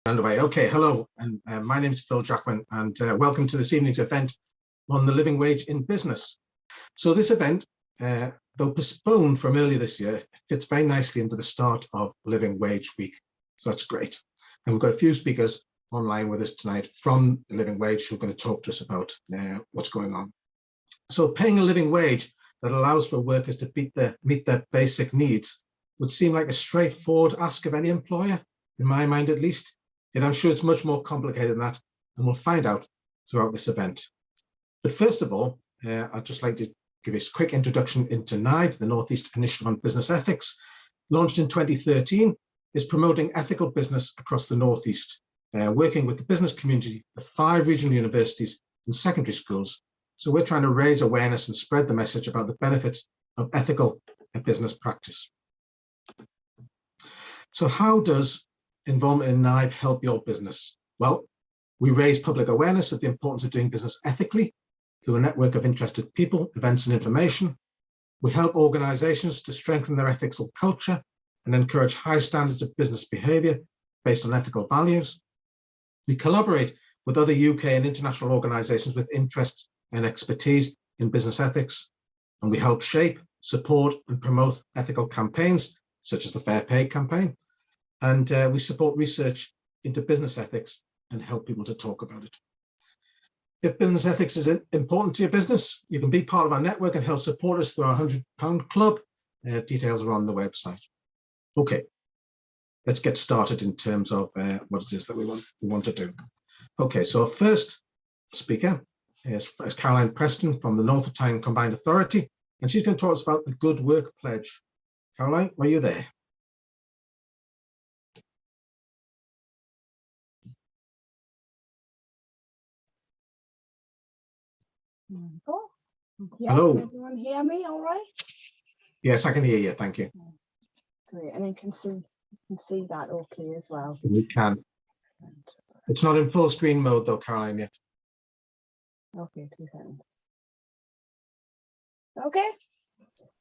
Underway. Okay, hello, and my name is Phil Jackman, and welcome to this evening's event on the living wage in business. So this event, though postponed from earlier this year, fits very nicely into the start of Living Wage Week. So that's great. And we've got a few speakers online with us tonight from Living Wage who are going to talk to us about what's going on. So paying a living wage that allows for workers to meet their basic needs would seem like a straightforward ask of any employer, in my mind at least. Yet I'm sure it's much more complicated than that, and we'll find out throughout this event. But first of all, I'd just like to give a quick introduction into NIBE, the Northeast Initiative on Business Ethics. Launched in 2013, is promoting ethical business across the Northeast, working with the business community of 5 regional universities and secondary schools. So we're trying to raise awareness and spread the message about the benefits of ethical business practice. So how does involvement in NIBE help your business? Well, we raise public awareness of the importance of doing business ethically through a network of interested people, events and information. We help organizations to strengthen their ethical culture and encourage high standards of business behavior based on ethical values. We collaborate with other UK and international organizations with interest and expertise in business ethics. And we help shape, support and promote ethical campaigns, such as the Fair Pay campaign. And we support research into business ethics and help people to talk about it. If business ethics is important to your business, you can be part of our network and help support us through our £100 club. Details are on the website. Okay, let's get started in terms of what it is that we want to do. Okay, so our first speaker is Caroline Preston from the North of Tyne Combined Authority, and she's going to talk us about the Good Work Pledge. Caroline, are you there? Yeah, hello. can everyone hear me all right? Yes, I can hear you, thank you. Great, and you can see that okay as well. We can. It's not in full screen mode though, Caroline, yet. Okay, 2 seconds. Okay.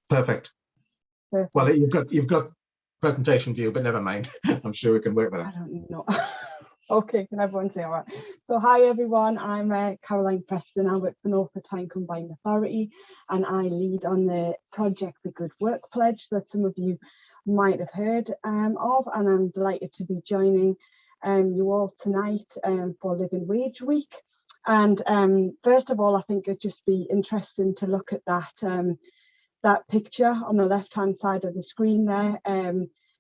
Perfect. Well, you've got presentation view, but never mind. I'm sure we can work with that. I don't know. Okay, can everyone say all right? So hi everyone, I'm Caroline Preston. I work for North of Tyne Combined Authority and I lead on the project The Good Work Pledge that some of you might have heard of, and I'm delighted to be joining you all tonight for Living Wage Week. And first of all, I think it'd just be interesting to look at that picture on the left hand side of the screen there.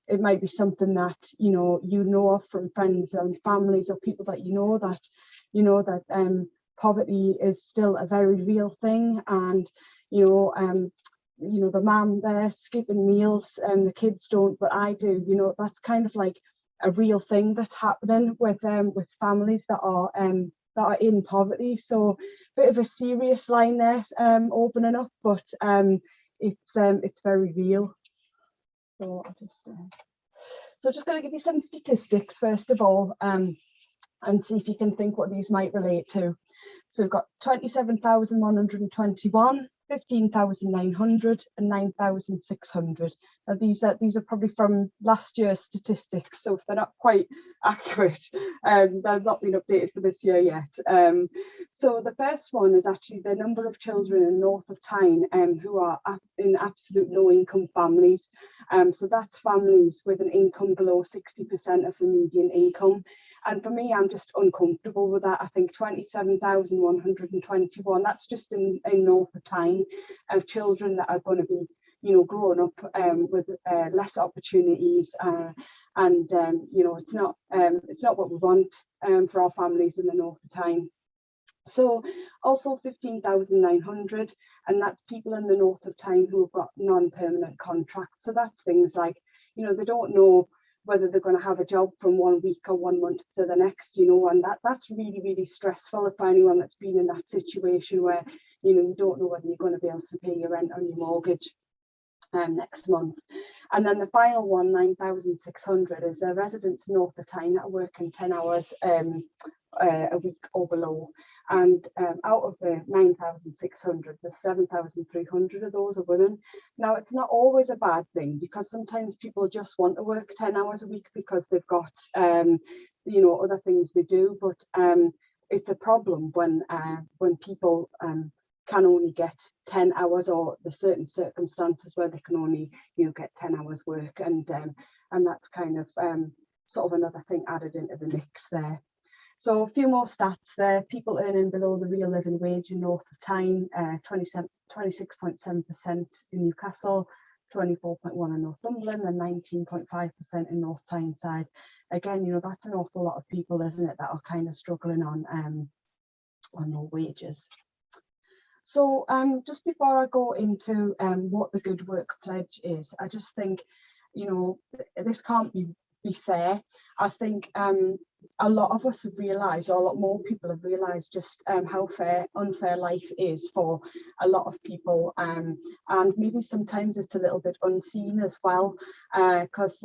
It might be something that you know of from friends and families or people that you know that poverty is still a very real thing, and the mum there skipping meals and the kids don't, but I do. That's kind of like a real thing that's happening with families that are in poverty. So a bit of a serious line there opening up, but it's very real. So I'm just going to give you some statistics first of all, and see if you can think what these might relate to. So we've got 27,121, 15,900 and 9,600. Now these are probably from last year's statistics, so if they're not quite accurate, they've not been updated for this year yet. So the first one is actually the number of children in North of Tyne who are in absolute low income families. So that's families with an income below 60% of the median income. And for me, I'm just uncomfortable with that. I think 27,121, that's just in North of Tyne, of children that are going to be, growing up with less opportunities, and it's not what we want for our families in the North of Tyne. So also 15,900, and that's people in the North of Tyne who have got non-permanent contracts. So that's things like, they don't know whether they're going to have a job from 1 week or 1 month to the next, and that's really, really stressful for anyone that's been in that situation where, you don't know whether you're going to be able to pay your rent on your mortgage next month. And then the final one, 9,600, is residents north of Tyne that are working 10 hours a week or below. And out of the 9,600, the 7,300 of those are women. Now, it's not always a bad thing, because sometimes people just want to work 10 hours a week because they've got you know, other things they do, but it's a problem when people can only get 10 hours, or there's certain circumstances where they can only, you know, get 10 hours work, and that's kind of sort of another thing added into the mix there. So a few more stats there. People earning below the real living wage in north of Tyne, 26.7% in Newcastle, 24.1% in Northumberland, and 19.5% in North Tyneside. Again, you know, that's an awful lot of people, isn't it, that are kind of struggling on low wages. So just before I go into what the Good Work Pledge is, I just think, you know, this can't be fair. I think a lot of us have realised, or a lot more people have realised, just how unfair life is for a lot of people, and maybe sometimes it's a little bit unseen as well, because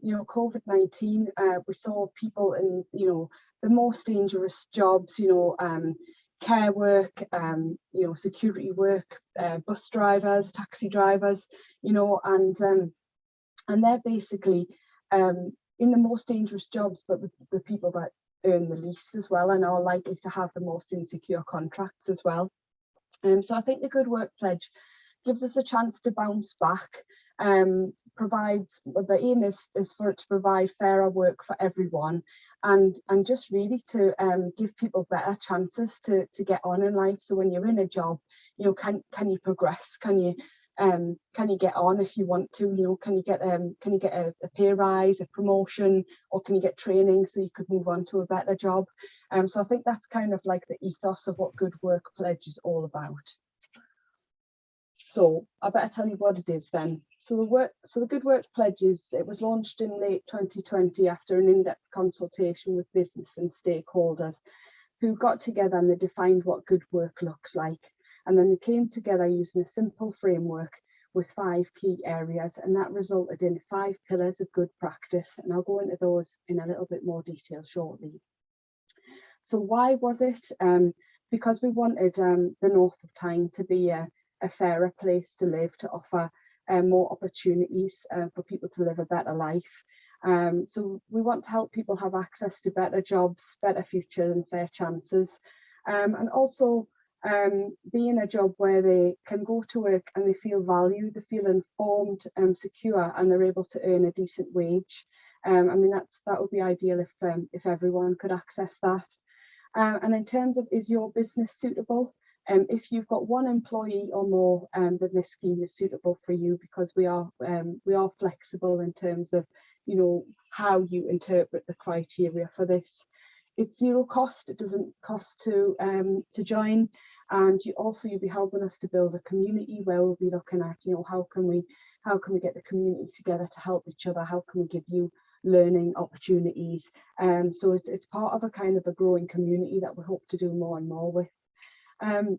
you know, COVID-19, we saw people in, you know, the most dangerous jobs, you know, care work, you know, security work, bus drivers, taxi drivers, you know, and they're basically in the most dangerous jobs, but the people that earn the least as well, and are likely to have the most insecure contracts as well. So I think the Good Work Pledge gives us a chance to bounce back, provides, the aim is for it to provide fairer work for everyone, and just really to give people better chances to get on in life. So when you're in a job, you know, can you progress? Can you get on if you want to? You know, can you get a pay rise, a promotion, or can you get training so you could move on to a better job? So I think that's kind of like the ethos of what Good Work Pledge is all about. So I better tell you what it is then. So the Good Work Pledge it was launched in late 2020 after an in-depth consultation with business and stakeholders who got together and they defined what good work looks like. And then they came together using a simple framework with 5 key areas, and that resulted in 5 pillars of good practice. And I'll go into those in a little bit more detail shortly. So why was it? Because we wanted the north of Tyne to be a fairer place to live, to offer more opportunities for people to live a better life. So we want to help people have access to better jobs, better future and fair chances, and also be in a job where they can go to work and they feel valued, they feel informed and secure, and they're able to earn a decent wage. I mean, that would be ideal if everyone could access that. And in terms of, is your business suitable? If you've got 1 employee or more, then this scheme is suitable for you, because we are flexible in terms of, you know, how you interpret the criteria for this. It's zero cost. It doesn't cost to join, and you'll be helping us to build a community where we'll be looking at, you know, how can we get the community together to help each other? How can we give you learning opportunities? So it's part of a kind of a growing community that we hope to do more and more with. And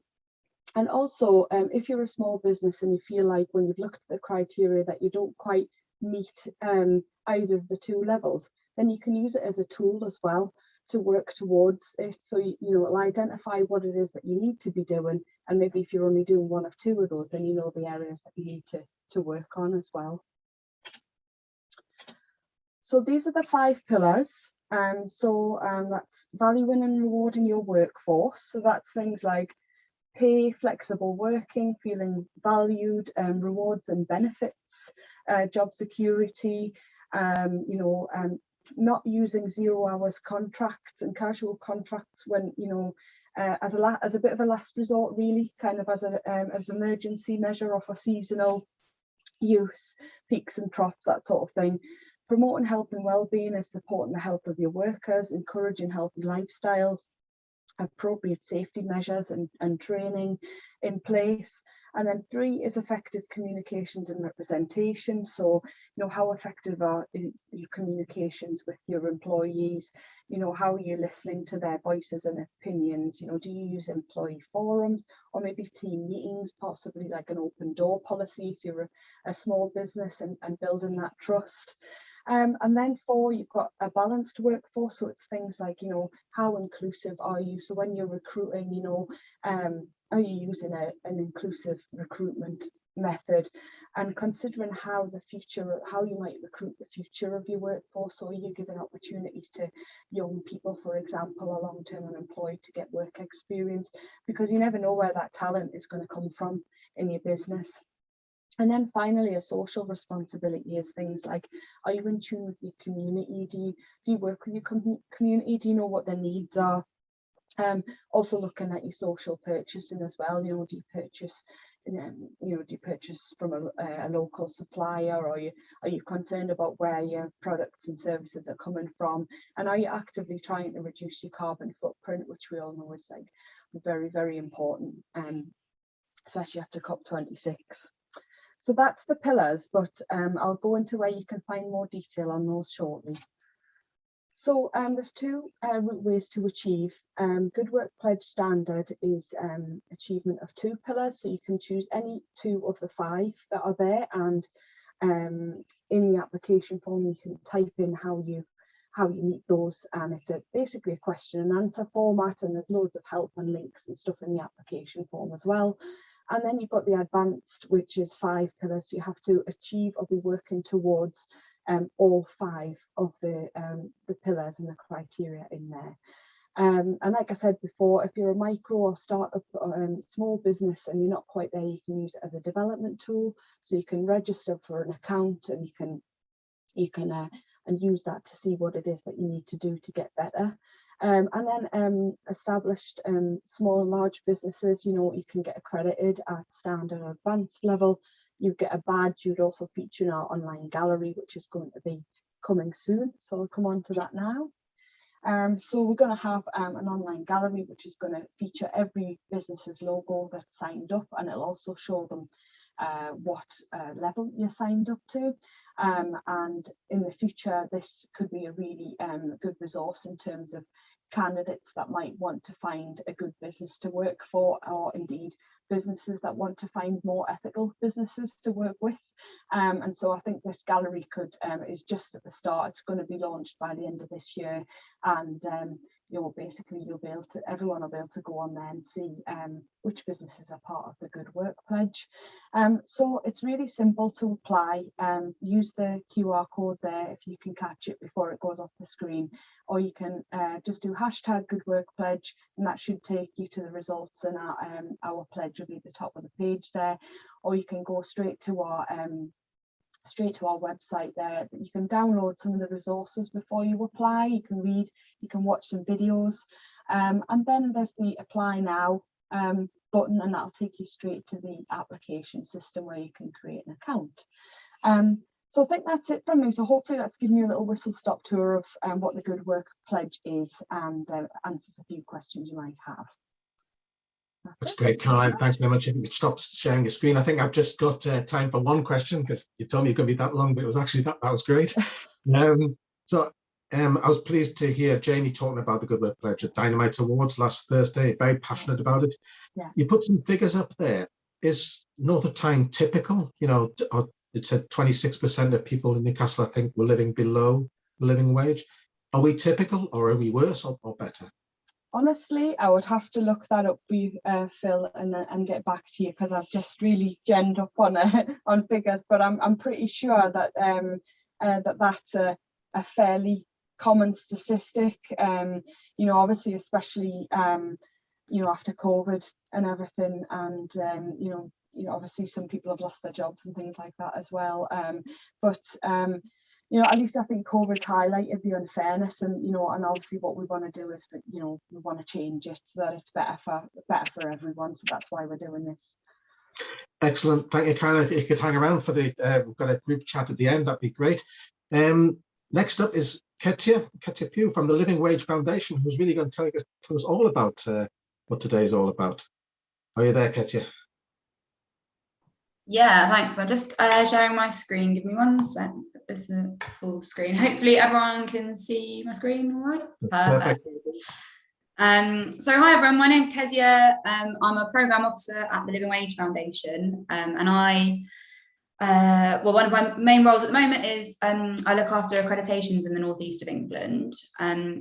also, if you're a small business and you feel like when you've looked at the criteria that you don't quite meet either of the 2 levels, then you can use it as a tool as well to work towards it. So you know, it'll identify what it is that you need to be doing, and maybe if you're only doing 1 or 2 of those, then you know the areas that you need to work on as well. So these are the 5 pillars. That's valuing and rewarding your workforce. So that's things like pay, flexible working, feeling valued, rewards and benefits, job security, you know, not using 0 hours contracts and casual contracts when, you know, as a bit of a last resort, really, kind of as an emergency measure or for seasonal use, peaks and troughs, that sort of thing. Promoting health and well-being is supporting the health of your workers, encouraging healthy lifestyles, appropriate safety measures and training in place. And then 3 is effective communications and representation. So, you know, how effective are your communications with your employees? You know, how are you listening to their voices and opinions? You know, do you use employee forums or maybe team meetings, possibly like an open door policy if you're a small business, and building that trust. And then 4, you've got a balanced workforce. So it's things like, you know, how inclusive are you? So when you're recruiting, you know, are you using an inclusive recruitment method, and considering how you might recruit the future of your workforce. So you're giving opportunities to young people, for example, or long-term unemployed, to get work experience, because you never know where that talent is going to come from in your business. And then finally, a social responsibility is things like, are you in tune with your community? Do you work with your community? Do you know what their needs are? Also looking at your social purchasing as well. Do you purchase, do you purchase from a local supplier, or are you concerned about where your products and services are coming from? And are you actively trying to reduce your carbon footprint, which we all know is like very, very important, especially after COP26. So that's the pillars, but I'll go into where you can find more detail on those shortly. So there's two route ways to achieve. Good Work Pledge standard is achievement of 2 pillars, so you can choose any 2 of the 5 that are there, and in the application form you can type in how you meet those, and it's basically a question and answer format, and there's loads of help and links and stuff in the application form as well. And then you've got the advanced, which is 5 pillars. So you have to achieve or be working towards all 5 of the pillars and the criteria in there. And like I said before, if you're a micro or startup small business and you're not quite there, you can use it as a development tool. So you can register for an account, and you can and use that to see what it is that you need to do to get better. And then established small and large businesses, you can get accredited at standard or advanced level. You get a badge. You'd also feature in our online gallery, which is going to be coming soon. So I'll come on to that now. So we're going to have an online gallery, which is going to feature every business's logo that's signed up, and it'll also show them what level you're signed up to. And in the future, this could be a really good resource in terms of candidates that might want to find a good business to work for, or indeed businesses that want to find more ethical businesses to work with. And so I think this gallery is just at the start. It's going to be launched by the end of this year, and basically everyone will be able to go on there and see which businesses are part of the Good Work Pledge. So it's really simple to apply. Use the QR code there if you can catch it before it goes off the screen, or you can just do #GoodWorkPledge, and that should take you to the results, and our pledge will be at the top of the page there. Or you can go straight to our website there. You can download some of the resources before you apply. You can read, you can watch some videos, and then there's the apply now button, and that'll take you straight to the application system where you can create an account. So I think that's it from me. So hopefully that's given you a little whistle-stop tour of what the Good Work Pledge is, and answers a few questions you might have. That's great, Caroline. Thanks very much. If you could stop sharing your screen. I think I've just got time for one question, because you told me it could be that long, but it was actually that was great. So I was pleased to hear Jamie talking about the Good Work Pledge at Dynamite Awards last Thursday. Very passionate about it. Yeah. You put some figures up there. Is North of Tyne typical? It said 26% of people in Newcastle, I think, were living below the living wage. Are we typical, or are we worse, or better? Honestly, I would have to look that up for you, Phil, and get back to you, because I've just really genned up on figures. But I'm pretty sure that that's a fairly common statistic. Obviously, especially after COVID and everything, and obviously some people have lost their jobs and things like that as well. But at least I think COVID highlighted the unfairness, and obviously what we want to do is, we want to change it so that it's better for everyone. So that's why we're doing this. Excellent, thank you, Karen. If you could hang around for we've got a group chat at the end, that'd be great. Next up is Kezia Pugh from the Living Wage Foundation, who's really going to tell us all about what today is all about. Are you there, Kezia? Yeah, thanks. I'm just sharing my screen. Give me 1 sec. This is a full screen. Hopefully everyone can see my screen all right. Perfect. So hi everyone, my name's Kezia. I'm a programme officer at the Living Wage Foundation, and one of my main roles at the moment is I look after accreditations in the northeast of England.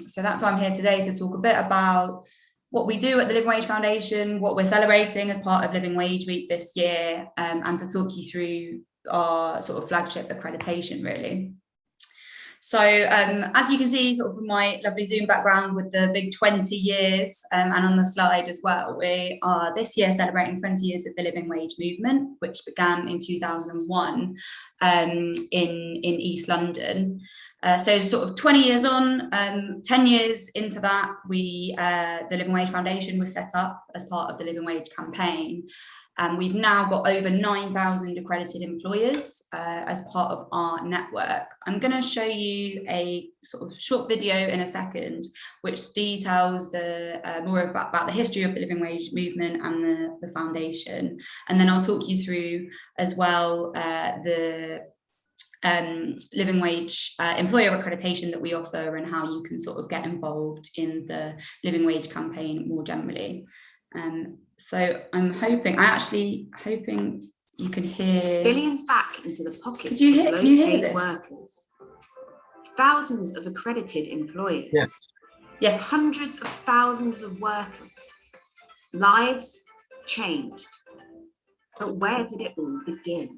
So that's why I'm here today, to talk a bit about what we do at the Living Wage Foundation, what we're celebrating as part of Living Wage Week this year, and to talk you through our sort of flagship accreditation, really. So as you can see sort of from my lovely Zoom background with the big 20 years and on the slide as well, we are this year celebrating 20 years of the living wage movement, which began in 2001 in East London. So sort of 20 years on, 10 years into that, the Living Wage Foundation was set up as part of the Living Wage campaign. And we've now got over 9,000 accredited employers as part of our network. I'm going to show you a sort of short video in a second, which details more about the history of the living wage movement and the foundation. And then I'll talk you through as well the living wage employer accreditation that we offer and how you can sort of get involved in the living wage campaign more generally. So I'm actually hoping you can hear billions back into the pockets of low-paid workers, thousands of accredited employers, yes, hundreds of thousands of workers, lives changed. But where did it all begin?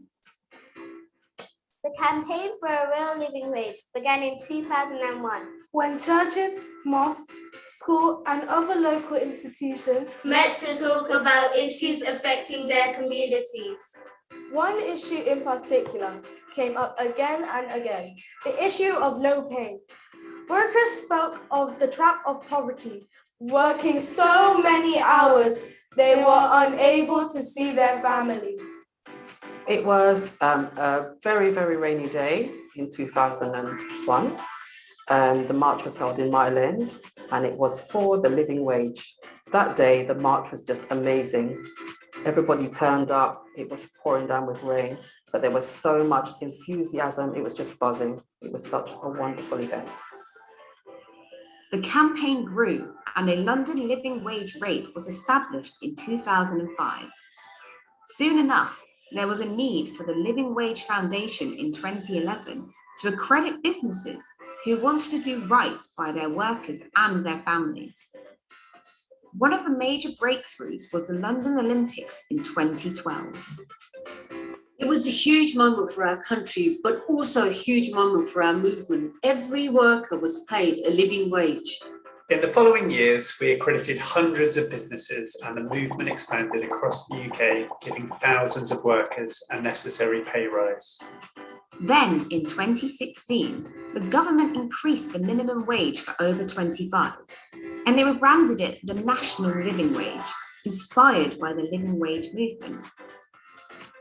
The campaign for a real living wage began in 2001. When churches, mosques, schools and other local institutions met to talk about issues affecting their communities. One issue in particular came up again and again, the issue of low pay. Workers spoke of the trap of poverty, working so many hours they were unable to see their family. It was a very, very rainy day in 2001. The march was held in Mile End and it was for the living wage. That day, the march was just amazing. Everybody turned up, it was pouring down with rain, but there was so much enthusiasm, it was just buzzing. It was such a wonderful event. The campaign grew and a London living wage rate was established in 2005. Soon enough, there was a need for the Living Wage Foundation in 2011 to accredit businesses who wanted to do right by their workers and their families. One of the major breakthroughs was the London Olympics in 2012. It was a huge moment for our country, but also a huge moment for our movement. Every worker was paid a living wage. In the following years, we accredited hundreds of businesses and the movement expanded across the UK, giving thousands of workers a necessary pay rise. Then, in 2016, the government increased the minimum wage for over 25s, and they rebranded it the National Living Wage, inspired by the living wage movement.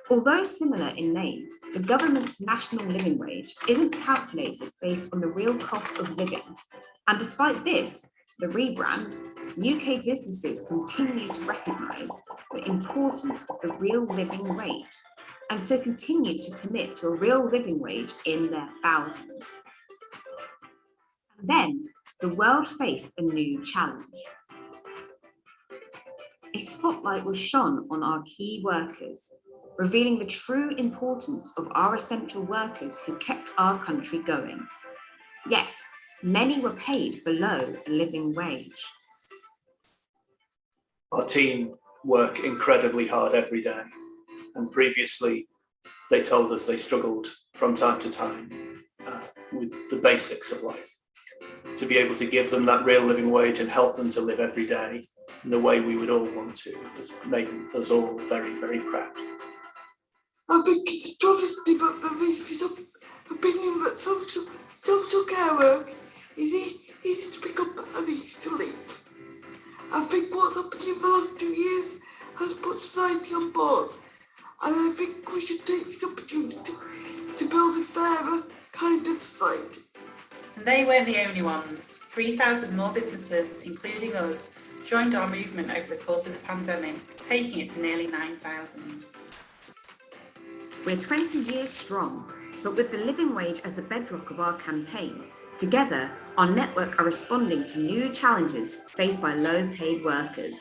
Although similar in name, the government's national living wage isn't calculated based on the real cost of living, and despite this, the rebrand, UK businesses continue to recognise the importance of the real living wage and so continue to commit to a real living wage in their thousands. And then the world faced a new challenge. A spotlight was shone on our key workers, revealing the true importance of our essential workers who kept our country going. Yet, many were paid below a living wage. Our team work incredibly hard every day, and previously they told us they struggled from time to time with the basics of life. To be able to give them that real living wage and help them to live every day in the way we would all want to has made us all very, very proud. I think it's a travesty, but the basis of opinion that social care work is easy to pick up and easy to leave. I think what's happened in the last 2 years has put society on board, and I think we should take this opportunity to build a fairer, kinder society. And they weren't the only ones. 3,000 more businesses, including us, joined our movement over the course of the pandemic, taking it to nearly 9,000. We're 20 years strong, but with the living wage as the bedrock of our campaign, together, our network are responding to new challenges faced by low-paid workers.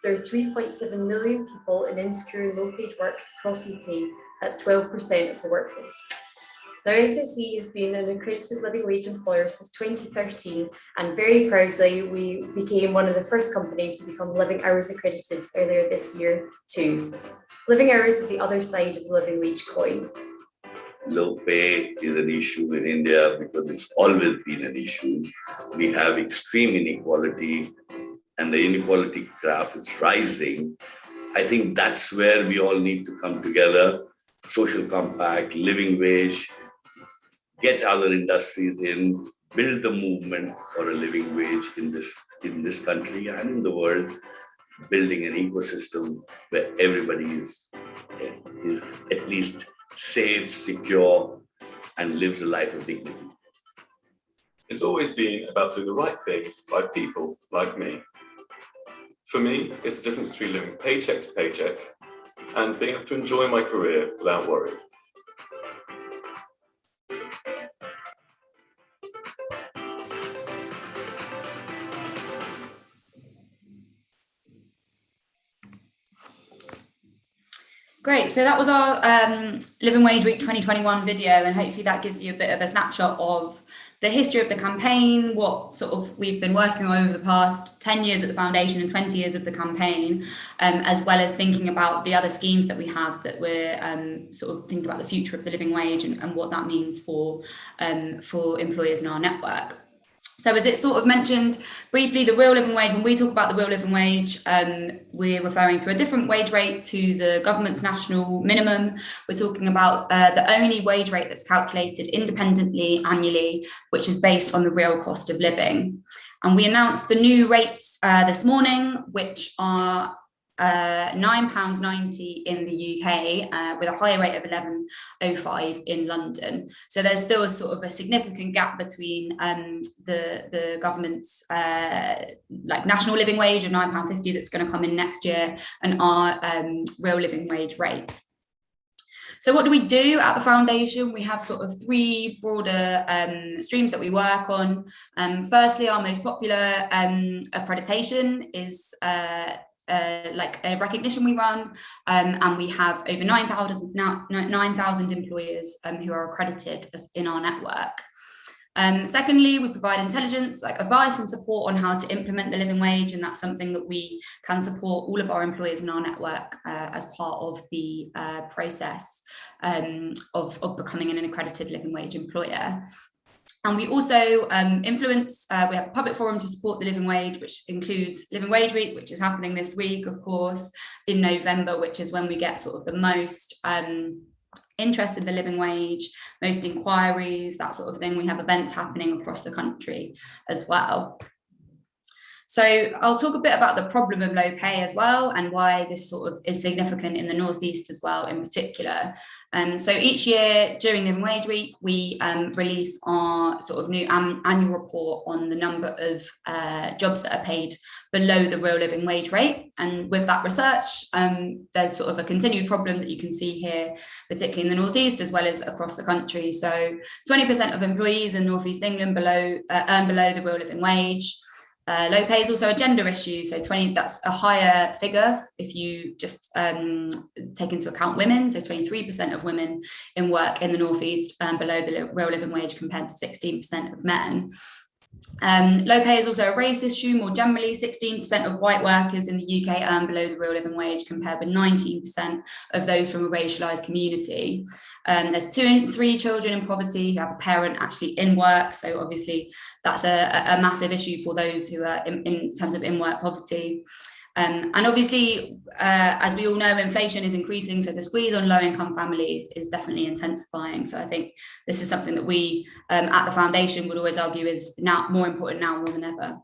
There are 3.7 million people in insecure and low-paid work across the UK. That's 12% of the workforce. The RSSE has been an accredited living wage employer since 2013, and very proudly we became one of the first companies to become Living Hours accredited earlier this year too. Living Hours is the other side of the living wage coin. Low pay is an issue in India because it's always been an issue. We have extreme inequality and the inequality graph is rising. I think that's where we all need to come together. Social compact, living wage, get other industries in, build the movement for a living wage in this country and in the world, building an ecosystem where everybody is at least safe, secure, and lives a life of dignity. It's always been about doing the right thing by people like me. For me, it's the difference between living paycheck to paycheck and being able to enjoy my career without worry. Great, so that was our Living Wage Week 2021 video, and hopefully that gives you a bit of a snapshot of the history of the campaign, what sort of we've been working on over the past 10 years at the foundation and 20 years of the campaign, as well as thinking about the other schemes that we have that we're sort of thinking about the future of the living wage and what that means for employers in our network. So as it sort of mentioned briefly, the real living wage, when we talk about the real living wage, we're referring to a different wage rate to the government's national minimum. We're talking about the only wage rate that's calculated independently annually, which is based on the real cost of living. And we announced the new rates this morning, which are £9.90 in the UK with a higher rate of £11.05 in London. So there's still a sort of a significant gap between the government's like national living wage of £9.50 that's going to come in next year and our real living wage rate. So what do we do at the foundation? We have sort of three broader streams that we work on. Firstly, our most popular accreditation is like a recognition we run, and we have over 9,000 employers who are accredited in our network. Secondly, we provide intelligence, like advice and support on how to implement the living wage, and that's something that we can support all of our employers in our network as part of the process of becoming an accredited living wage employer. And we also influence, we have a public forum to support the living wage, which includes Living Wage Week, which is happening this week, of course, in November, which is when we get sort of the most interest in the living wage, most inquiries, that sort of thing. We have events happening across the country as well. So I'll talk a bit about the problem of low pay as well and why this sort of is significant in the Northeast as well in particular. So each year during Living Wage Week, we release our sort of new annual report on the number of jobs that are paid below the real living wage rate. And with that research, there's sort of a continued problem that you can see here, particularly in the Northeast as well as across the country. So 20% of employees in Northeast England earn below the real living wage. Low pay is also a gender issue, so that's a higher figure if you just take into account women, so 23% of women in work in the Northeast earn below the real living wage compared to 16% of men. Low pay is also a race issue. More generally, 16% of white workers in the UK earn below the real living wage compared with 19% of those from a racialised community. There's 2 in 3 children in poverty who have a parent actually in work, so obviously that's a massive issue for those who are in terms of in-work poverty. And obviously, as we all know, inflation is increasing, so the squeeze on low-income families is definitely intensifying. So I think this is something that we at the foundation would always argue is now more important now more than ever.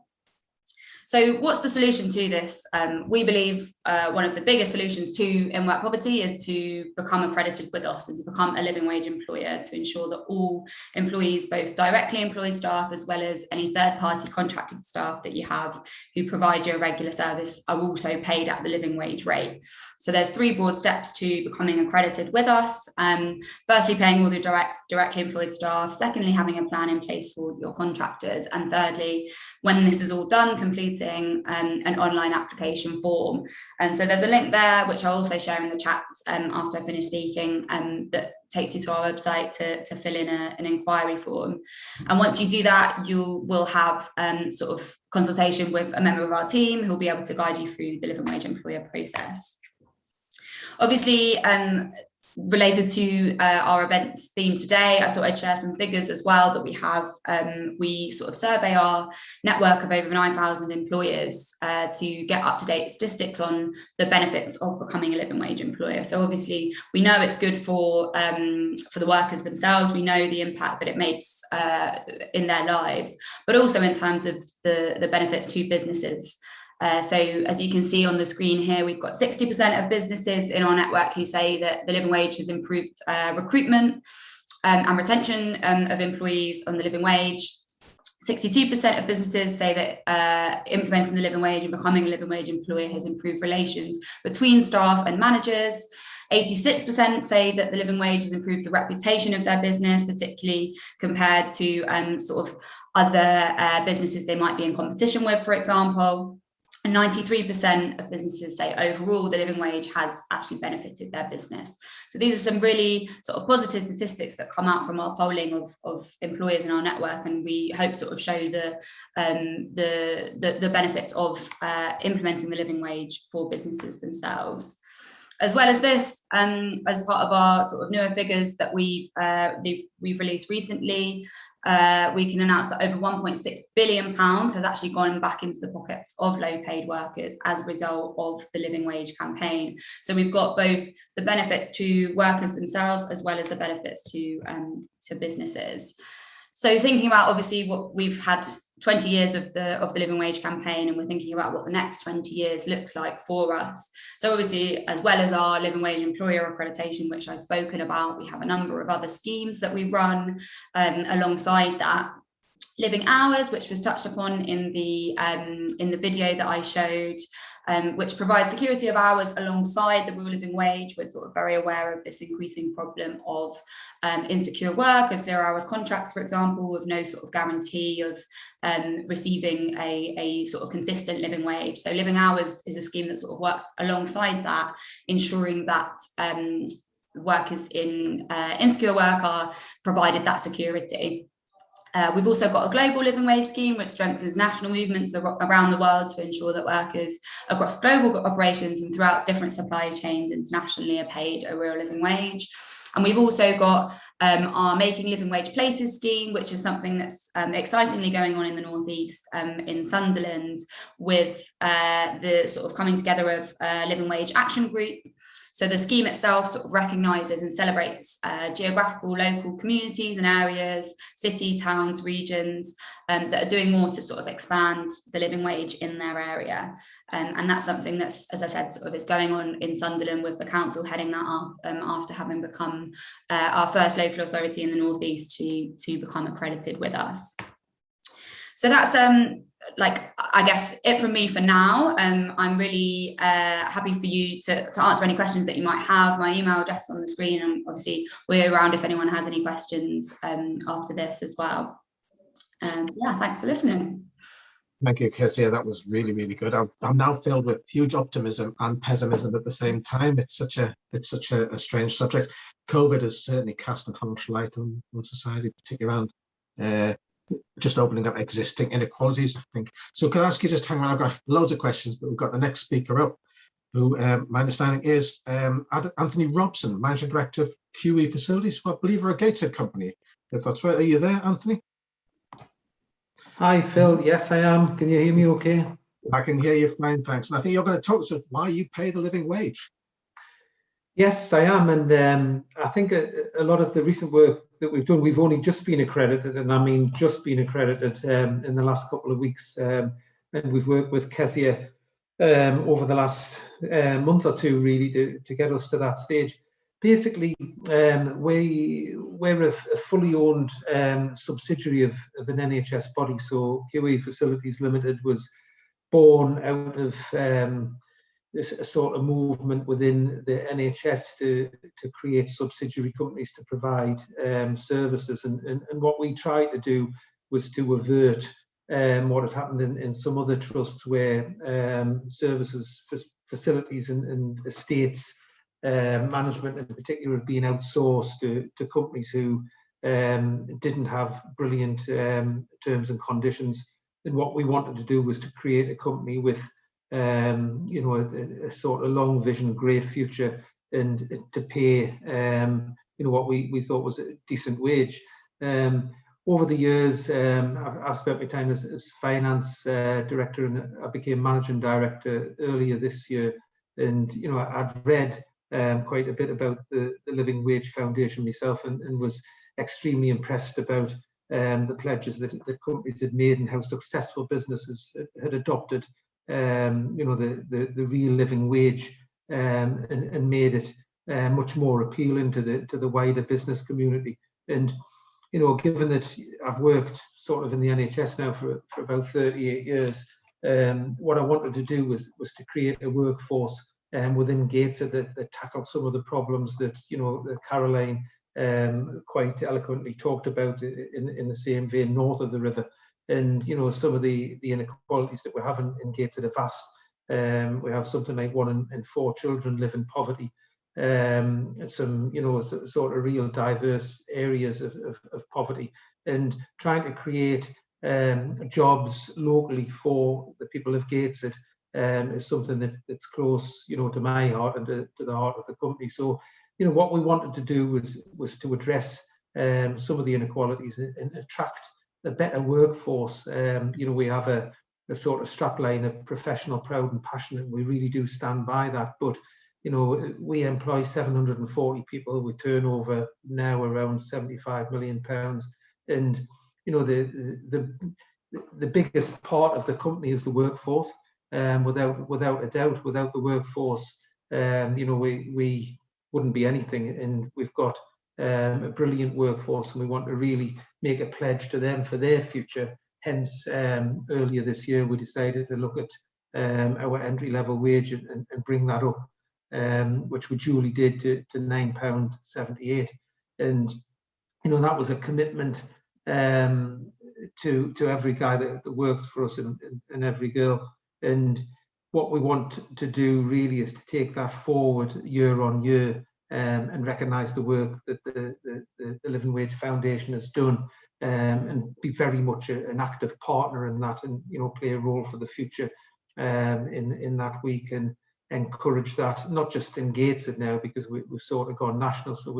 So what's the solution to this? We believe one of the biggest solutions to in-work poverty is to become accredited with us and to become a living wage employer, to ensure that all employees, both directly employed staff as well as any third-party contracted staff that you have who provide you a regular service, are also paid at the living wage rate. So there's 3 broad steps to becoming accredited with us. Firstly, paying all the directly employed staff. Secondly, having a plan in place for your contractors. And thirdly, when this is all done, completing an online application form. And so there's a link there, which I'll also share in the chat after I finish speaking, takes you to our website to fill in an inquiry form. And once you do that, you will have sort of consultation with a member of our team who will be able to guide you through the living wage employer process. Obviously, related to our events theme today, I thought I'd share some figures as well that we have. We sort of survey our network of over 9,000 employers to get up-to-date statistics on the benefits of becoming a living wage employer. So obviously we know it's good for the workers themselves. We know the impact that it makes in their lives, but also in terms of the benefits to businesses. So as you can see on the screen here, we've got 60% of businesses in our network who say that the living wage has improved recruitment and retention of employees on the living wage. 62% of businesses say that implementing the living wage and becoming a living wage employer has improved relations between staff and managers. 86% say that the living wage has improved the reputation of their business, particularly compared to sort of other businesses they might be in competition with, for example. And 93% of businesses say overall the living wage has actually benefited their business. So these are some really sort of positive statistics that come out from our polling of employers in our network, and we hope sort of show the benefits of implementing the living wage for businesses themselves. As well as this, as part of our sort of newer figures that we've released recently, we can announce that over £1.6 billion has actually gone back into the pockets of low-paid workers as a result of the living wage campaign. So we've got both the benefits to workers themselves as well as the benefits to businesses. So thinking about obviously what we've had 20 years of the living wage campaign, and we're thinking about what the next 20 years looks like for us. So obviously, as well as our living wage employer accreditation, which I've spoken about, we have a number of other schemes that we run alongside that. Living hours, which was touched upon in the video that I showed, which provides security of hours alongside the real living wage. We're sort of very aware of this increasing problem of insecure work, of 0 hours contracts, for example, with no sort of guarantee of receiving a sort of consistent living wage. So living hours is a scheme that sort of works alongside that, ensuring that workers in insecure work are provided that security. We've also got a global living wage scheme which strengthens national movements around the world to ensure that workers across global operations and throughout different supply chains internationally are paid a real living wage. And we've also got our Making Living Wage Places scheme, which is something that's excitingly going on in the Northeast in Sunderland, with the sort of coming together of Living Wage Action Group. So the scheme itself sort of recognises and celebrates geographical local communities and areas, city, towns, regions that are doing more to sort of expand the living wage in their area. And that's something that's, as I said, sort of is going on in Sunderland, with the council heading that up after having become our first local authority in the Northeast to become accredited with us. So that's like, I guess, it from me for now. I'm really happy for you to answer any questions that you might have. My email address is on the screen, and obviously we're around if anyone has any questions after this as well. Yeah, thanks for listening. Thank you, Kezia. That was really, really good. I'm now filled with huge optimism and pessimism at the same time. It's such a strange subject. COVID has certainly cast a harsh light on society, particularly around just opening up existing inequalities, I think. So could I ask you just hang on? I've got loads of questions, but we've got the next speaker up, who my understanding is Anthony Robson, Managing Director of QE Facilities, who I believe are a Gateshead company. If that's right, are you there, Anthony? Hi, Phil. Yes, I am. Can you hear me okay? I can hear you fine, thanks. And I think you're going to talk to us why you pay the living wage. Yes, I am. And I think a lot of the recent work that we've done, we've only just been accredited, and I mean just been accredited in the last couple of weeks. And we've worked with Kezia over the last month or two, really, to get us to that stage. Basically, we're a fully owned subsidiary of an NHS body. So QE Facilities Limited was born out of this sort of movement within the NHS to create subsidiary companies to provide services. And what we tried to do was to avert what had happened in some other trusts, where services, facilities and estates management in particular had been outsourced to companies who didn't have brilliant terms and conditions. And what we wanted to do was to create a company with you know, a sort of long vision, great future, and to pay you know, what we thought was a decent wage. Over the years, I've spent my time as finance director, and I became managing director earlier this year. And you know, I'd read quite a bit about the Living Wage Foundation myself, and was extremely impressed about the pledges that companies had made and how successful businesses had adopted you know, the real living wage, and made it much more appealing to the wider business community. And you know, given that I've worked sort of in the NHS now for about 38 years, what I wanted to do was to create a workforce within Gateshead that tackled some of the problems that, you know, that Caroline quite eloquently talked about in the same vein north of the river. And you know, some of the inequalities that we have in Gateshead are vast. We have something like 1 in 4 children live in poverty. Some, you know, sort of real diverse areas of poverty, and trying to create jobs locally for the people of Gateshead is something that's close, you know, to my heart and to the heart of the company. So, you know, what we wanted to do was to address some of the inequalities and attract a better workforce. You know, we have a sort of strapline of professional, proud and passionate, and we really do stand by that. But you know, we employ 740 people. We turn over now around £75 million, and you know, the biggest part of the company is the workforce. Without a doubt, without the workforce, you know, we wouldn't be anything. And we've got a brilliant workforce, and we want to really make a pledge to them for their future. Hence, earlier this year, we decided to look at our entry-level wage and bring that up. Which we duly did to £9.78, and you know, that was a commitment to every guy that works for us and every girl. And what we want to do really is to take that forward year on year, and recognise the work that the Living Wage Foundation has done, and be very much an active partner in that, and you know, play a role for the future in that week, and encourage that, not just in Gateshead now, because we've sort of gone national, so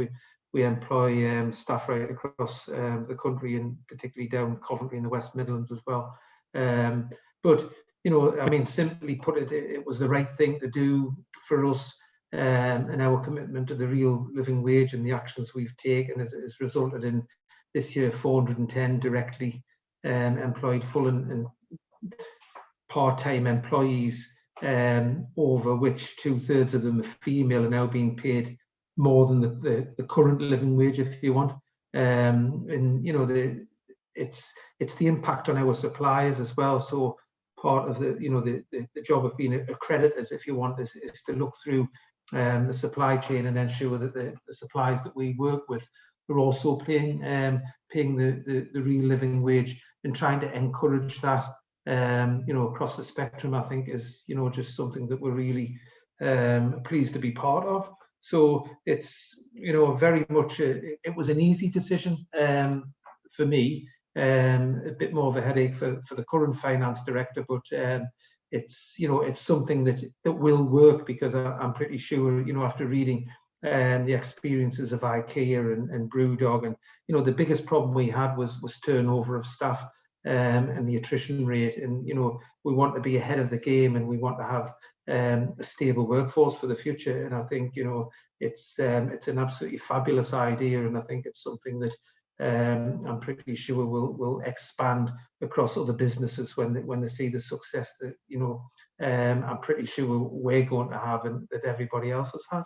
we employ staff right across the country, and particularly down Coventry in the West Midlands as well. But you know, I mean, simply put it was the right thing to do for us, and our commitment to the real living wage and the actions we've taken has resulted in this year 410 directly employed full and part-time employees, over which 2/3 of them are female, are now being paid more than the current living wage, if you want. And you know, it's the impact on our suppliers as well. So part of the, you know, the job of being accredited, if you want, is to look through the supply chain and ensure that the suppliers that we work with are also paying the real living wage, and trying to encourage that. You know, across the spectrum, I think is, you know, just something that we're really pleased to be part of. So it's, you know, very much it was an easy decision for me, a bit more of a headache for the current finance director, but it's, you know, it's something that will work, because I'm pretty sure, you know, after reading the experiences of IKEA and Brewdog, and you know, the biggest problem we had was turnover of staff. And the attrition rate, and you know, we want to be ahead of the game, and we want to have a stable workforce for the future. And I think, you know, it's an absolutely fabulous idea, and I think it's something that I'm pretty sure will expand across other businesses when they see the success that, you know, I'm pretty sure we're going to have, and that everybody else has had,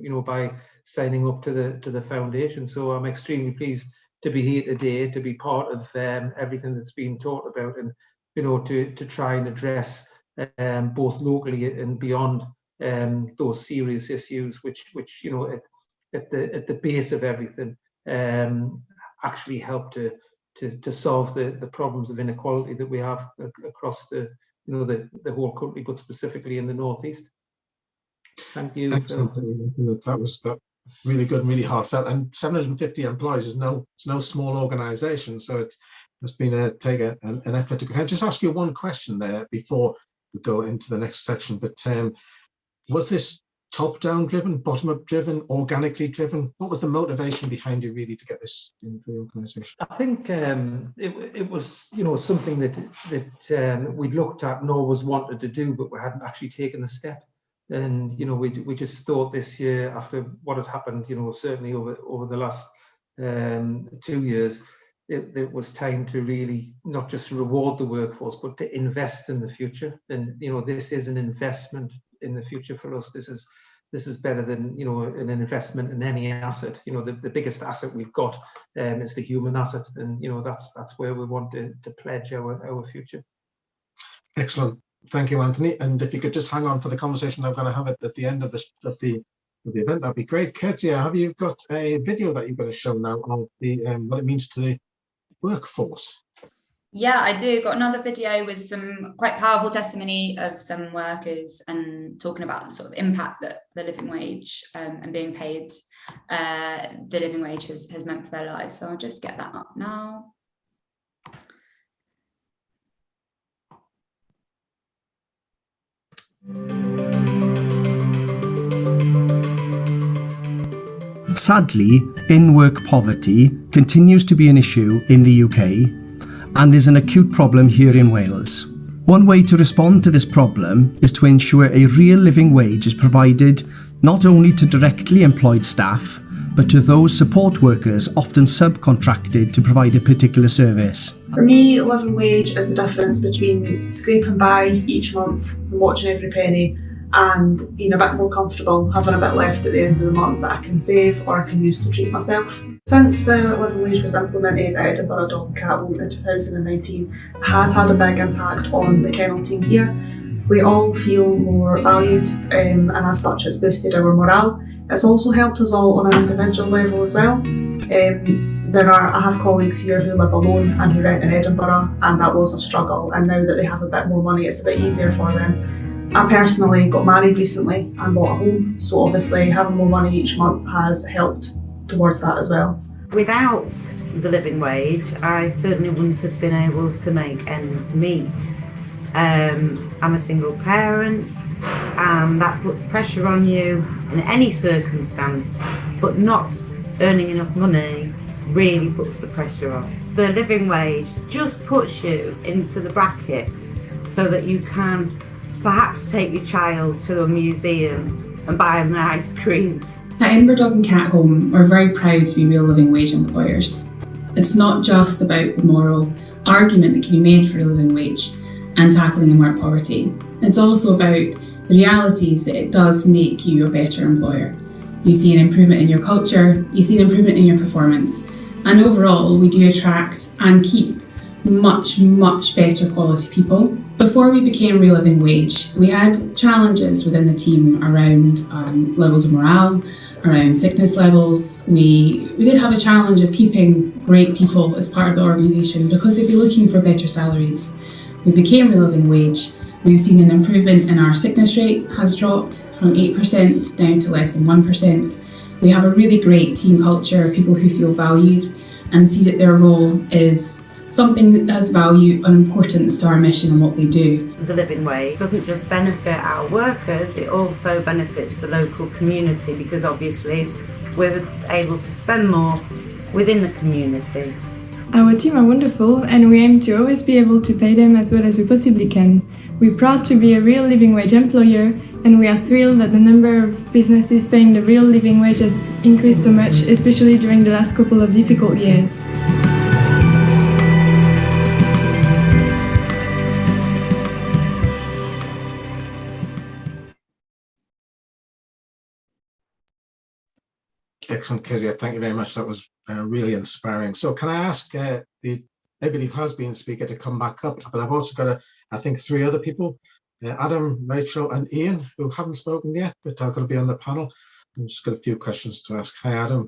you know, by signing up to the foundation. So I'm extremely pleased to be here today, to be part of everything that's been talked about, and you know, to try and address both locally and beyond those serious issues, which you know, at the base of everything, actually help to solve the problems of inequality that we have across the whole country, but specifically in the northeast. Thank you, Excellent. Phil. That was really good and really heartfelt. And 750 employees is no small organisation, so it has been an effort to. Can I just ask you one question there before we go into the next section? But was this top-down driven, bottom-up driven, organically driven? What was the motivation behind you really to get this into the organisation? I think it was, something that we'd looked at and always wanted to do, but we hadn't actually taken the step. And we just thought this year, after what had happened, certainly over the last 2 years, it was time to really not just reward the workforce, but to invest in the future. And this is an investment in the future for us. This is better than an investment in any asset. The biggest asset we've got is the human asset, and that's where we want to pledge our future. Excellent. Thank you, Anthony. And if you could just hang on for the conversation I'm going to have at the end of the event, that'd be great. Kezia, have you got a video that you're going to show now of the what it means to the workforce? Yeah, I do. Got another video with some quite powerful testimony of some workers and talking about the sort of impact that the living wage and being paid the living wage has meant for their lives. So I'll just get that up now. Sadly, in-work poverty continues to be an issue in the UK and is an acute problem here in Wales. One way to respond to this problem is to ensure a real living wage is provided not only to directly employed staff, but to those support workers often subcontracted to provide a particular service. For me, living wage is the difference between scraping by each month and watching every penny and being a bit more comfortable, having a bit left at the end of the month that I can save or I can use to treat myself. Since the living wage was implemented at Edinburgh Dog and Cat Home in 2019, it has had a big impact on the kennel team here. We all feel more valued and as such it's boosted our morale. It's also helped us all on an individual level as well. I have colleagues here who live alone and who rent in Edinburgh, and that was a struggle, and now that they have a bit more money it's a bit easier for them. I personally got married recently and bought a home, so obviously having more money each month has helped towards that as well. Without the living wage, I certainly wouldn't have been able to make ends meet. I'm a single parent and that puts pressure on you in any circumstance, but not earning enough money really puts the pressure on. The living wage just puts you into the bracket so that you can perhaps take your child to a museum and buy them an ice cream. At Edinburgh Dog and Cat Home, we're very proud to be real living wage employers. It's not just about the moral argument that can be made for a living wage and tackling in-work poverty. It's also about the realities that it does make you a better employer. You see an improvement in your culture, you see an improvement in your performance, and overall we do attract and keep much better quality people. Before we became Real Living Wage, we had challenges within the team around levels of morale, around sickness levels. We did have a challenge of keeping great people as part of the organisation because they'd be looking for better salaries. We became Real Living Wage. We've seen an improvement in our sickness rate has dropped from 8% down to less than 1%. We have a really great team culture of people who feel valued and see that their role is something that has value and importance to our mission and what they do. The living wage doesn't just benefit our workers, it also benefits the local community because obviously we're able to spend more within the community. Our team are wonderful and we aim to always be able to pay them as well as we possibly can. We're proud to be a real living wage employer and we are thrilled that the number of businesses paying the real living wage has increased so much, especially during the last couple of difficult years. Excellent, Kezia. Thank you very much. That was really inspiring. So can I ask everybody who has been a speaker to come back up? But I've also got, I think, 3 other people, Adam, Rachel and Iain, who haven't spoken yet, but are going to be on the panel. I've just got a few questions to ask. Hi, Adam.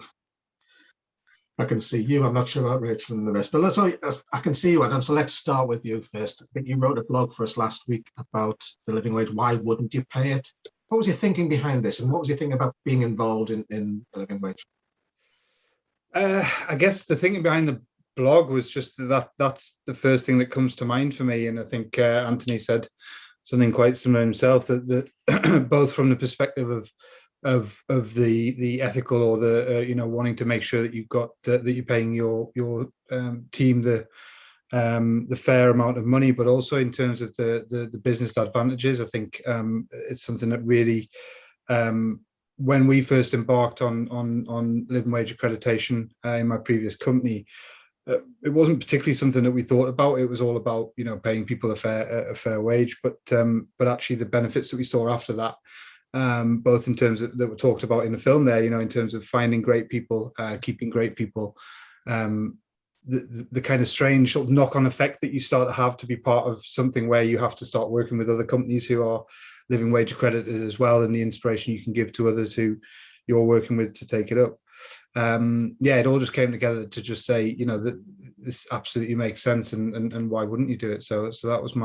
I can see you. I'm not sure about Rachel and the rest, but I can see you, Adam. So let's start with you first. I think you wrote a blog for us last week about the living wage. Why wouldn't you pay it? What was your thinking behind this, and what was your thinking about being involved in the living wage? I guess the thinking behind the blog was just that's the first thing that comes to mind for me, and I think Anthony said something quite similar himself, that both from the perspective of the ethical, or the wanting to make sure that you've got that you're paying your team the fair amount of money, but also in terms of the business advantages. I think it's something that really, when we first embarked on living wage accreditation in my previous company, it wasn't particularly something that we thought about. It was all about paying people a fair wage, but actually the benefits that we saw after that, both in terms of that were talked about in the film there, in terms of finding great people, keeping great people, the kind of strange sort of knock-on effect that you start to have to be part of something where you have to start working with other companies who are living wage accredited as well, and the inspiration you can give to others who you're working with to take it up. It all just came together to just say, that this absolutely makes sense, and why wouldn't you do it? So that was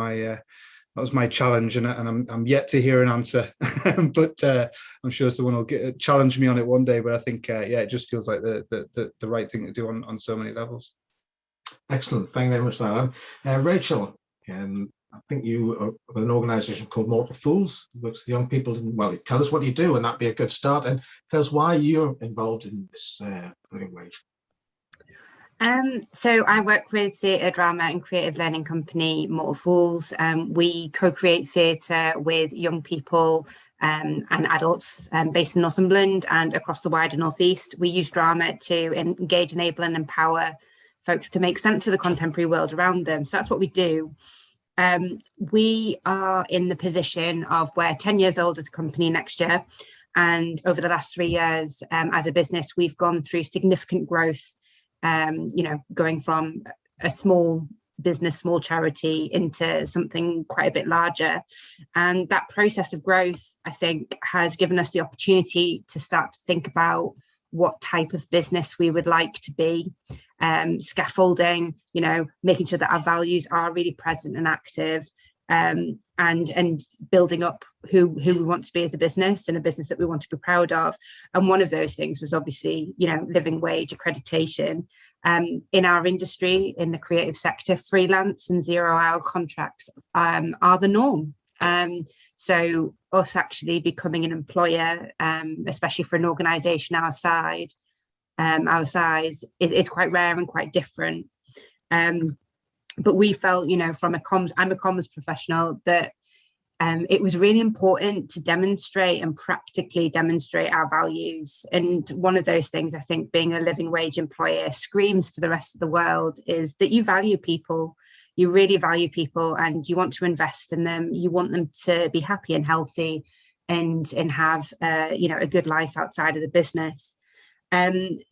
my challenge, and I'm yet to hear an answer, but I'm sure someone will challenge me on it one day. But I think it just feels like the right thing to do on so many levels. Excellent, thank you very much for that. Rachel, I think you are with an organisation called Mortal Fools, works with young people. Well, tell us what you do, and that'd be a good start. And tell us why you're involved in this living wage. So I work with theatre, drama and creative learning company Mortal Fools. We co-create theatre with young people and adults based in Northumberland and across the wider North East. We use drama to engage, enable and empower folks to make sense of the contemporary world around them. So that's what we do. We are in the position of we're 10 years old as a company next year. And over the last 3 years as a business, we've gone through significant growth, going from a small business, small charity into something quite a bit larger. And that process of growth, I think, has given us the opportunity to start to think about what type of business we would like to be, scaffolding, making sure that our values are really present and active, and building up who we want to be as a business, and a business that we want to be proud of. And one of those things was obviously, living wage accreditation. In our industry, in the creative sector, freelance and 0-hour contracts are the norm. So us actually becoming an employer, especially for an organisation our size, is quite rare and quite different. But we felt, from I'm a comms professional, that it was really important to demonstrate and practically demonstrate our values. And one of those things, I think, being a living wage employer screams to the rest of the world is that you value people. You really value people, and you want to invest in them. You want them to be happy and healthy and have a good life outside of the business.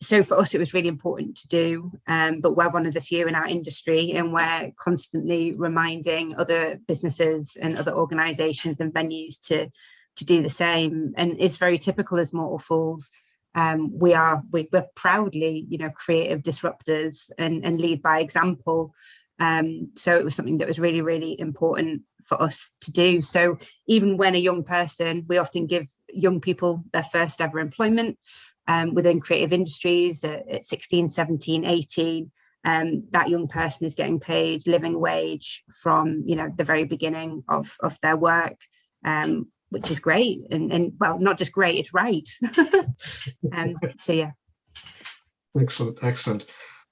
So for us, it was really important to do, but we're one of the few in our industry, and we're constantly reminding other businesses and other organisations and venues to do the same. And it's very typical as Mortal Fools. We're proudly, creative disruptors and lead by example. So it was something that was really, really important for us to do. So even when a young person, we often give young people their first ever employment within creative industries at 16, 17, 18, that young person is getting paid living wage from, the very beginning of their work, which is great. And well, not just great, it's right. So yeah. Excellent.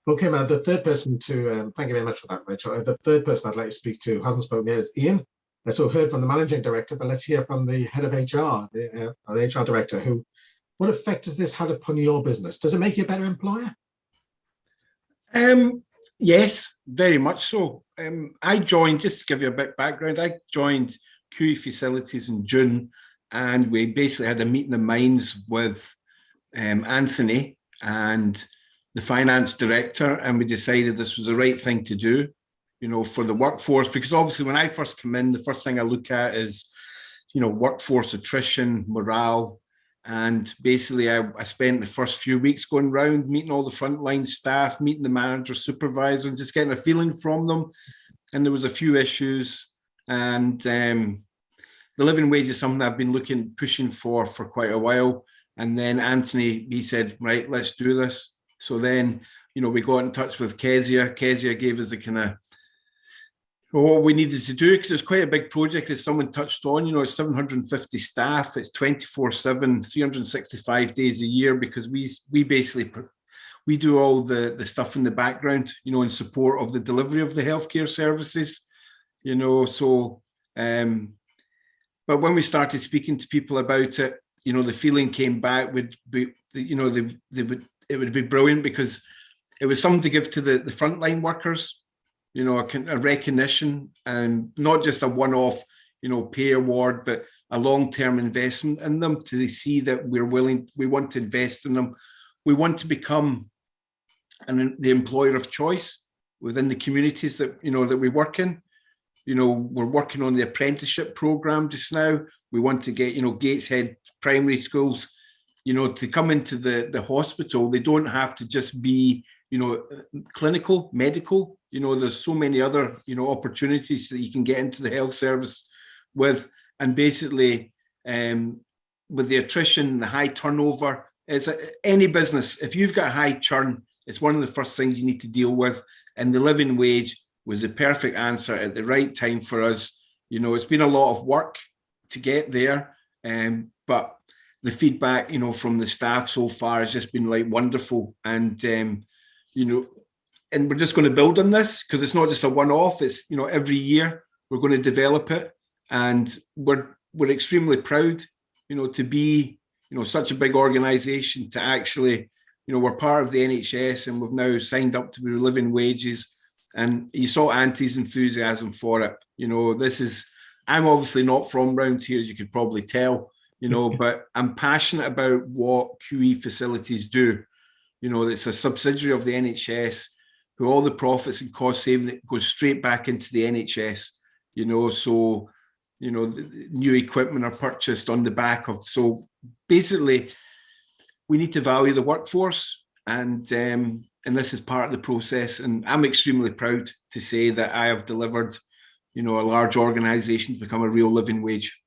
Okay, man, the third person to, thank you very much for that, Rachel. The third person I'd like to speak to, who hasn't spoken yet, is Iain. So we've heard from the managing director, but let's hear from the head of HR, the HR director, what effect has this had upon your business? Does it make you a better employer? Yes, very much so. I joined, just to give you a bit of background, I joined QE Facilities in June, and we basically had a meeting of minds with Anthony and the finance director, and we decided this was the right thing to do, for the workforce, because obviously when I first come in, the first thing I look at is, workforce attrition, morale. And basically I spent the first few weeks going around, meeting all the frontline staff, meeting the manager, supervisor, and just getting a feeling from them. And there was a few issues. And the living wage is something I've been pushing for quite a while. And then Anthony, he said, right, let's do this. So then, you know, we got in touch with Kezia. Kezia gave us the kind of what we needed to do, because it's quite a big project, as someone touched on. You know, it's 750 staff, it's 24/7, 365 days a year, because we basically do all the stuff in the background, you know, in support of the delivery of the healthcare services, you know. So but when we started speaking to people about it, you know, the feeling came back would be, you know, it would be brilliant, because it was something to give to the frontline workers, you know, a recognition, and not just a one-off, you know, pay award, but a long-term investment in them, to see that we want to invest in them. We want to become the employer of choice within the communities that, you know, that we work in. You know, we're working on the apprenticeship program just now. We want to get, you know, Gateshead primary schools, you know, to come into the hospital. They don't have to just be, you know, clinical, medical. You know, there's so many other, you know, opportunities that you can get into the health service with. And basically, with the attrition, the high turnover, any business, if you've got high churn, it's one of the first things you need to deal with. And the living wage was the perfect answer at the right time for us. You know, it's been a lot of work to get there, but the feedback, you know, from the staff so far has just been like wonderful. And, you know, and we're just going to build on this, because it's not just a one-off. It's, you know, every year we're going to develop it, and we're extremely proud, you know, to be, you know, such a big organization, to actually, you know, we're part of the NHS, and we've now signed up to be living wages. And you saw Auntie's enthusiasm for it. You know, I'm obviously not from round here, as you could probably tell, you know, but I'm passionate about what QE facilities do. You know, it's a subsidiary of the NHS, who all the profits and cost saving goes straight back into the NHS, you know. So, you know, the new equipment are purchased on the back of, so basically we need to value the workforce, and this is part of the process. And I'm extremely proud to say that I have delivered, you know, a large organization to become a real living wage.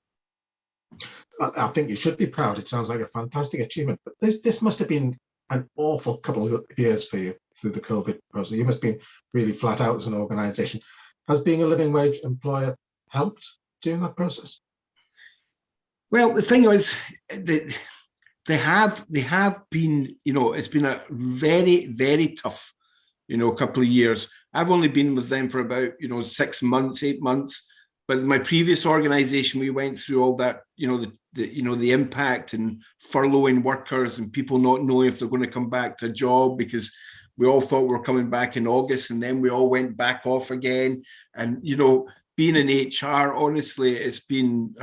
I think you should be proud. It sounds like a fantastic achievement, but this must have been an awful couple of years for you through the COVID process. You must have been really flat out as an organization. Has being a living wage employer helped during that process? Well, the thing is, they have been, you know, it's been a very, very tough, you know, couple of years. I've only been with them for about, you know, 6 months, 8 months. But in my previous organization, we went through all that, you know, the impact and furloughing workers and people not knowing if they're going to come back to a job, because we all thought we were coming back in August, and then we all went back off again. And, you know, being in HR, honestly, it's been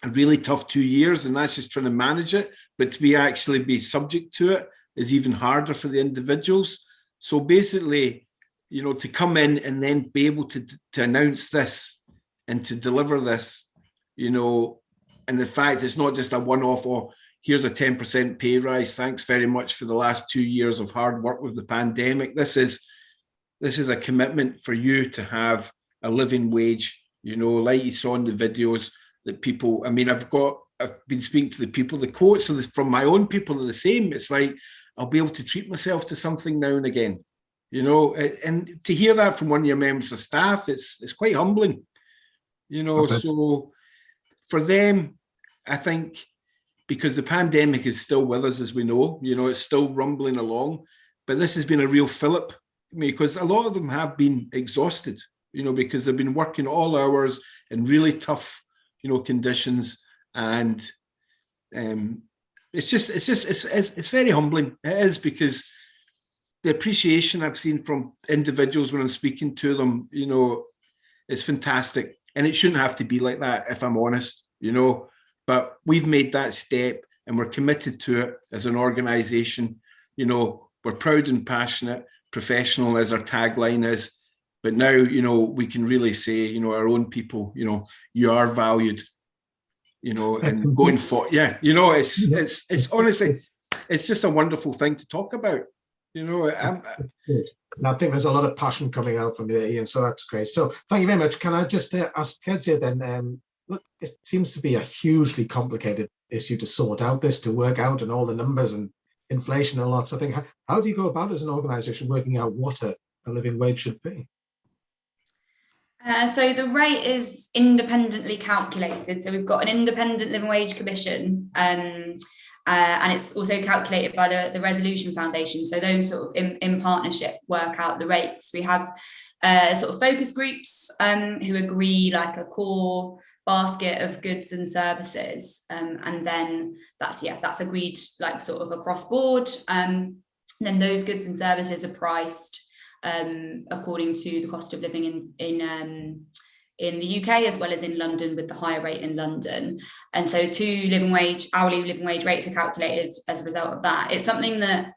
a really tough 2 years, and that's just trying to manage it. But to be subject to it is even harder for the individuals. So basically, you know, to come in and then be able to announce this and to deliver this, you know, and the fact it's not just a one-off, or here's a 10% pay rise, thanks very much for the last 2 years of hard work with the pandemic. This is a commitment for you to have a living wage, you know, like you saw in the videos that people, I mean, I've been speaking to the people, the quotes from my own people are the same. It's like, I'll be able to treat myself to something now and again, you know, and to hear that from one of your members of staff, it's quite humbling. You know, okay. So for them, I think, because the pandemic is still with us, as we know, you know, it's still rumbling along, but this has been a real fillip, because a lot of them have been exhausted, you know, because they've been working all hours in really tough, you know, conditions. And it's very humbling. It is, because the appreciation I've seen from individuals when I'm speaking to them, you know, it's fantastic. And it shouldn't have to be like that, if I'm honest, you know, but we've made that step and we're committed to it as an organization. You know, we're proud and passionate, professional, as our tagline is. But now, you know, we can really say, you know, our own people, you know, you are valued, you know, and going forward. Yeah, you know, it's honestly, it's just a wonderful thing to talk about, you know. And I think there's a lot of passion coming out from you, Iain, so that's great. So thank you very much. Can I just ask Kezia then, look, it seems to be a hugely complicated issue to sort out this, to work out, and all the numbers and inflation and lots of things. How do you go about as an organisation working out what a living wage should be? So the rate is independently calculated. So we've got an independent living wage commission, and it's also calculated by the Resolution Foundation. So those sort of in partnership work out the rates. We have sort of focus groups who agree like a core basket of goods and services, and then that's agreed like sort of across board. Then those goods and services are priced according to the cost of living in the UK as well as in London, with the higher rate in London. And so hourly living wage rates are calculated as a result of that. It's something that,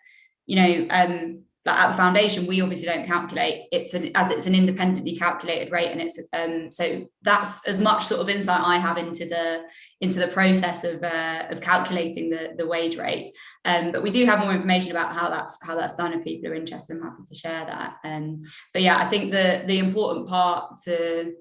like at the foundation, we obviously don't calculate. It's an independently calculated rate, and it's so that's as much sort of insight I have into the process of calculating the wage rate. But we do have more information about how that's done. If people are interested, I'm happy to share that. But yeah, I think the important part to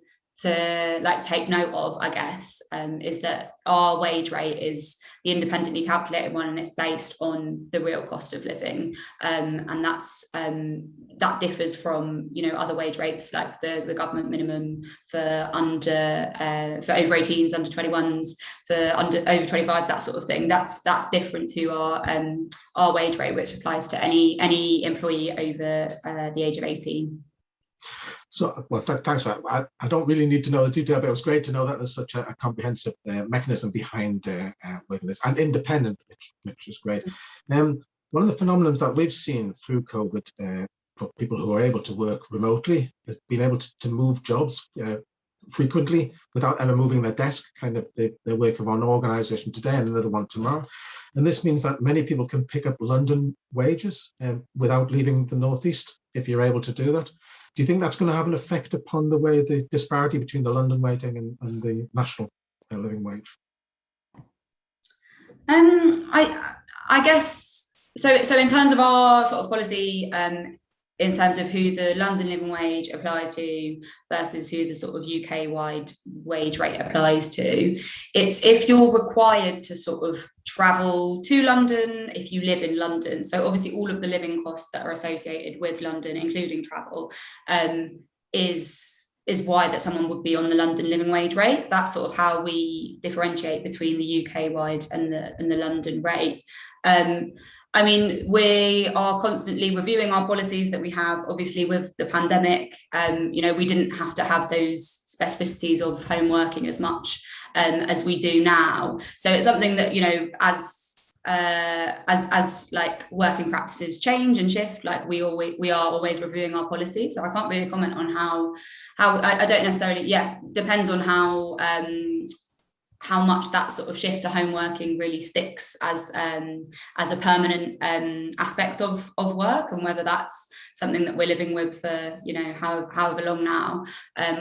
like take note of, I guess, is that our wage rate is the independently calculated one, and it's based on the real cost of living, and that differs from other wage rates like the government minimum for over 18s, under 21s, for over 25s, that sort of thing. That's different to our wage rate, which applies to any employee over the age of 18. So, well, thanks for that. I don't really need to know the detail, but it was great to know that there's such a comprehensive mechanism behind working this, and independent, which is great. One of the phenomena that we've seen through COVID for people who are able to work remotely is being able to move jobs frequently without ever moving their desk. Kind of they work of one organisation today and another one tomorrow, and this means that many people can pick up London wages without leaving the northeast, if you're able to do that. Do you think that's going to have an effect upon the way the disparity between the London waging and the national living wage? I guess so. So in terms of our sort of policy, in terms of who the London living wage applies to versus who the sort of UK-wide wage rate applies to, it's if you're required to sort of travel to London, if you live in London. So obviously all of the living costs that are associated with London, including travel, is why that someone would be on the London living wage rate. That's sort of how we differentiate between the UK-wide and the London rate. I mean, we are constantly reviewing our policies that we have. Obviously, with the pandemic, we didn't have to have those specificities of home working as much as we do now. So it's something that, as like working practices change and shift, like we are always reviewing our policy. So I can't really comment on how I don't necessarily. Depends on how much that sort of shift to home working really sticks as a permanent aspect of work, and whether that's something that we're living with for however long now,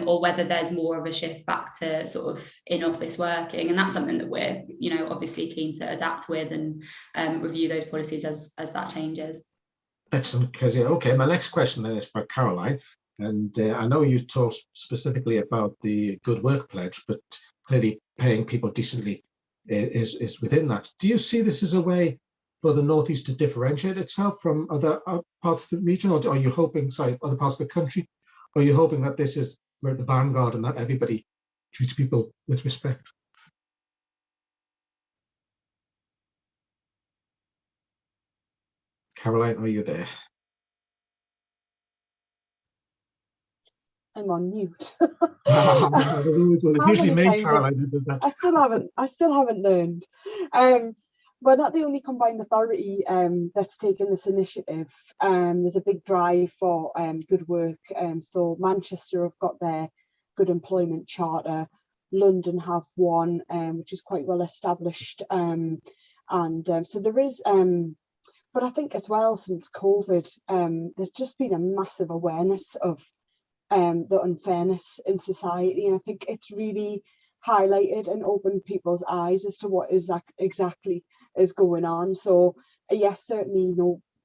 or whether there's more of a shift back to sort of in-office working. And that's something that we're obviously keen to adapt with and review those policies as that changes. Excellent, Kezia. Okay, my next question then is for Caroline, and I know you talked specifically about the Good Work Pledge, but clearly paying people decently is within that. Do you see this as a way for the Northeast to differentiate itself from other parts of the region, or are you hoping, other parts of the country, or are you hoping that this is we're at the vanguard and that everybody treats people with respect? Caroline, are you there? I'm on mute. Usually me, Caroline, who does that. I still haven't learned. We're not the only combined authority that's taken this initiative. There's a big drive for good work. So Manchester have got their Good Employment Charter. London have one, which is quite well established. So there is, but I think as well since COVID, there's just been a massive awareness of the unfairness in society, and I think it's really highlighted and opened people's eyes as to what exactly is going on. So yes, certainly,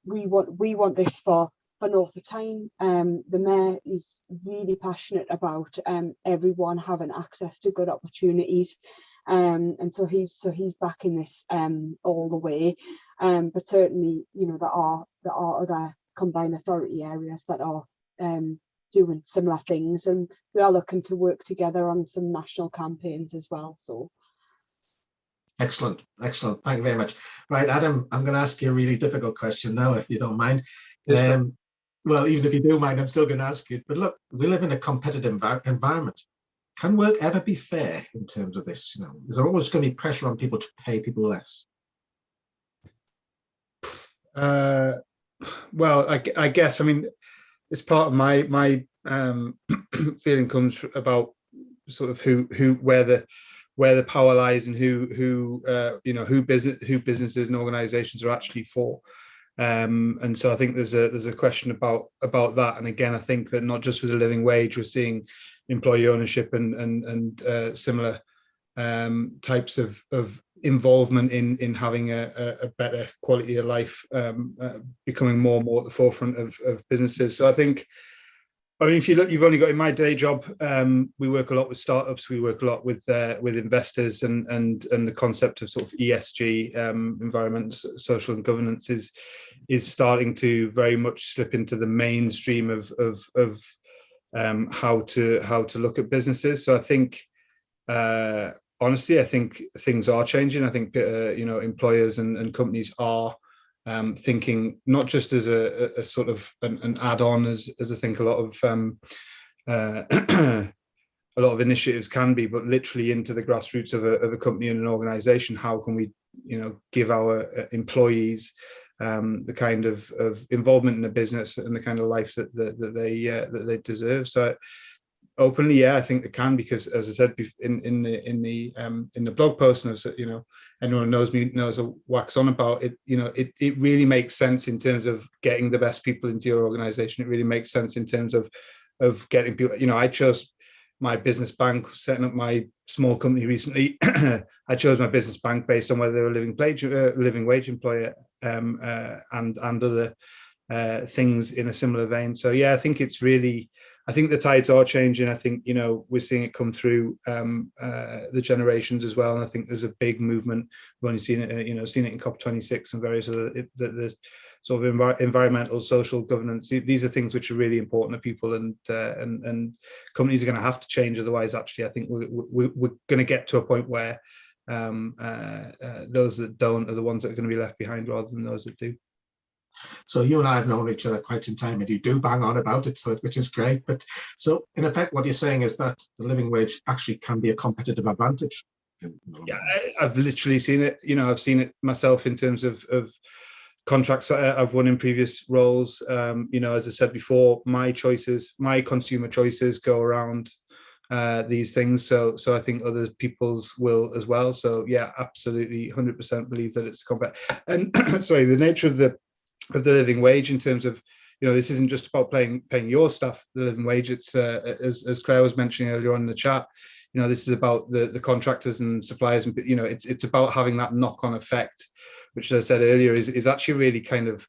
we want this for north of Tyne. The mayor is really passionate about everyone having access to good opportunities, and so he's backing this all the way. But certainly, you know, there are other combined authority areas that are doing similar things, and we are looking to work together on some national campaigns as well. So. Excellent. Thank you very much. Right, Adam, I'm going to ask you a really difficult question now, if you don't mind. Well, even if you do mind, I'm still going to ask you. But look, we live in a competitive environment. Can work ever be fair in terms of this? You know, is there always going to be pressure on people to pay people less? Well, I guess, I mean, it's part of my feeling comes about sort of where the power lies and who businesses and organizations are actually for. And so I think there's a question about that. And again, I think that not just with the living wage, we're seeing employee ownership and similar types of involvement in having a better quality of life becoming more and more at the forefront of businesses. So I think, I mean, if you look, you've only got in my day job, we work a lot with startups, we work a lot with investors, and the concept of sort of ESG, environment, social and governance is starting to very much slip into the mainstream of how to look at businesses. So I think, honestly, I think things are changing. I think employers and companies are thinking not just as a sort of an add-on, as I think a lot of initiatives can be, but literally into the grassroots of a company and an organization. How can we, give our employees the kind of involvement in the business and the kind of life that they deserve? So openly, yeah, I think they can, because as I said in the blog post, and anyone who knows me knows I wax on about it. It really makes sense in terms of getting the best people into your organization. It really makes sense in terms of getting people. I chose my business bank, setting up my small company recently. I chose my business bank based on whether they're a living wage employer and other things in a similar vein. So yeah, I think it's really. I think the tides are changing. I think, we're seeing it come through the generations as well. And I think there's a big movement. We've only seen it, seen it in COP26 and various other, the sort of environmental, social governance. These are things which are really important to people, and companies are going to have to change. Otherwise, actually, I think we're going to get to a point where those that don't are the ones that are going to be left behind rather than those that do. So you and I have known each other quite some time, and you do bang on about it, which is great. But so in effect, what you're saying is that the living wage actually can be a competitive advantage. Yeah, I've literally seen it. I've seen it myself in terms of contracts I've won in previous roles. As I said before, my consumer choices go around these things. So I think other people's will as well. So yeah, absolutely, 100% believe that it's and sorry, the nature of the living wage in terms of, this isn't just about paying your staff the living wage. It's as Claire was mentioning earlier on in the chat, this is about the contractors and suppliers, and it's about having that knock-on effect, which, as I said earlier, is actually really kind of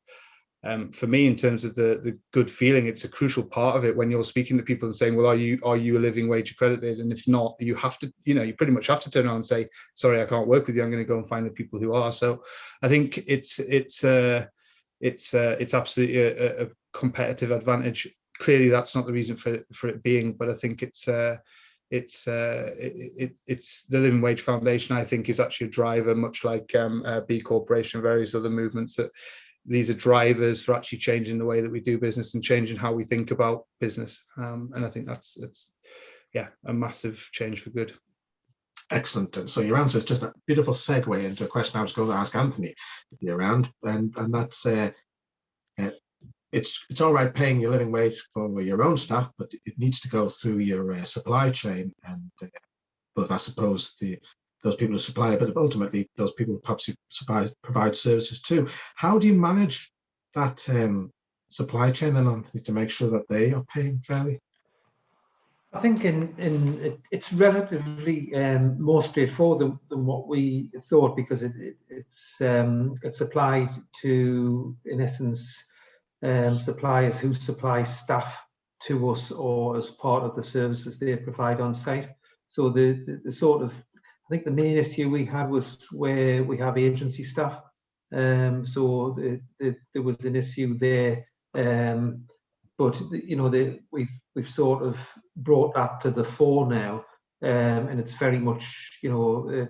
for me, in terms of the good feeling. It's a crucial part of it when you're speaking to people and saying, well, are you a living wage accredited? And if not, you have to, you pretty much have to turn around and say, sorry, I can't work with you. I'm going to go and find the people who are. So I think it's absolutely a competitive advantage. Clearly, that's not the reason for it being, but I think it's the Living Wage Foundation, I think, is actually a driver, much like B Corporation and various other movements, that these are drivers for actually changing the way that we do business and changing how we think about business. And I think it's a massive change for good. Excellent. And so your answer is just a beautiful segue into a question I was going to ask Anthony if you're around, and that's it's all right paying your living wage for your own staff, but it needs to go through your supply chain, and both, I suppose, those people who supply, but ultimately those people perhaps who provide services too. How do you manage that supply chain then, Anthony, to make sure that they are paying fairly? I think it's relatively more straightforward than what we thought, because it's applied to, in essence, suppliers who supply staff to us or as part of the services they provide on site. So the sort of, I think the main issue we had was where we have agency staff. So there was an issue there, but you know, we've sort of brought that to the fore now, and it's very much, you know,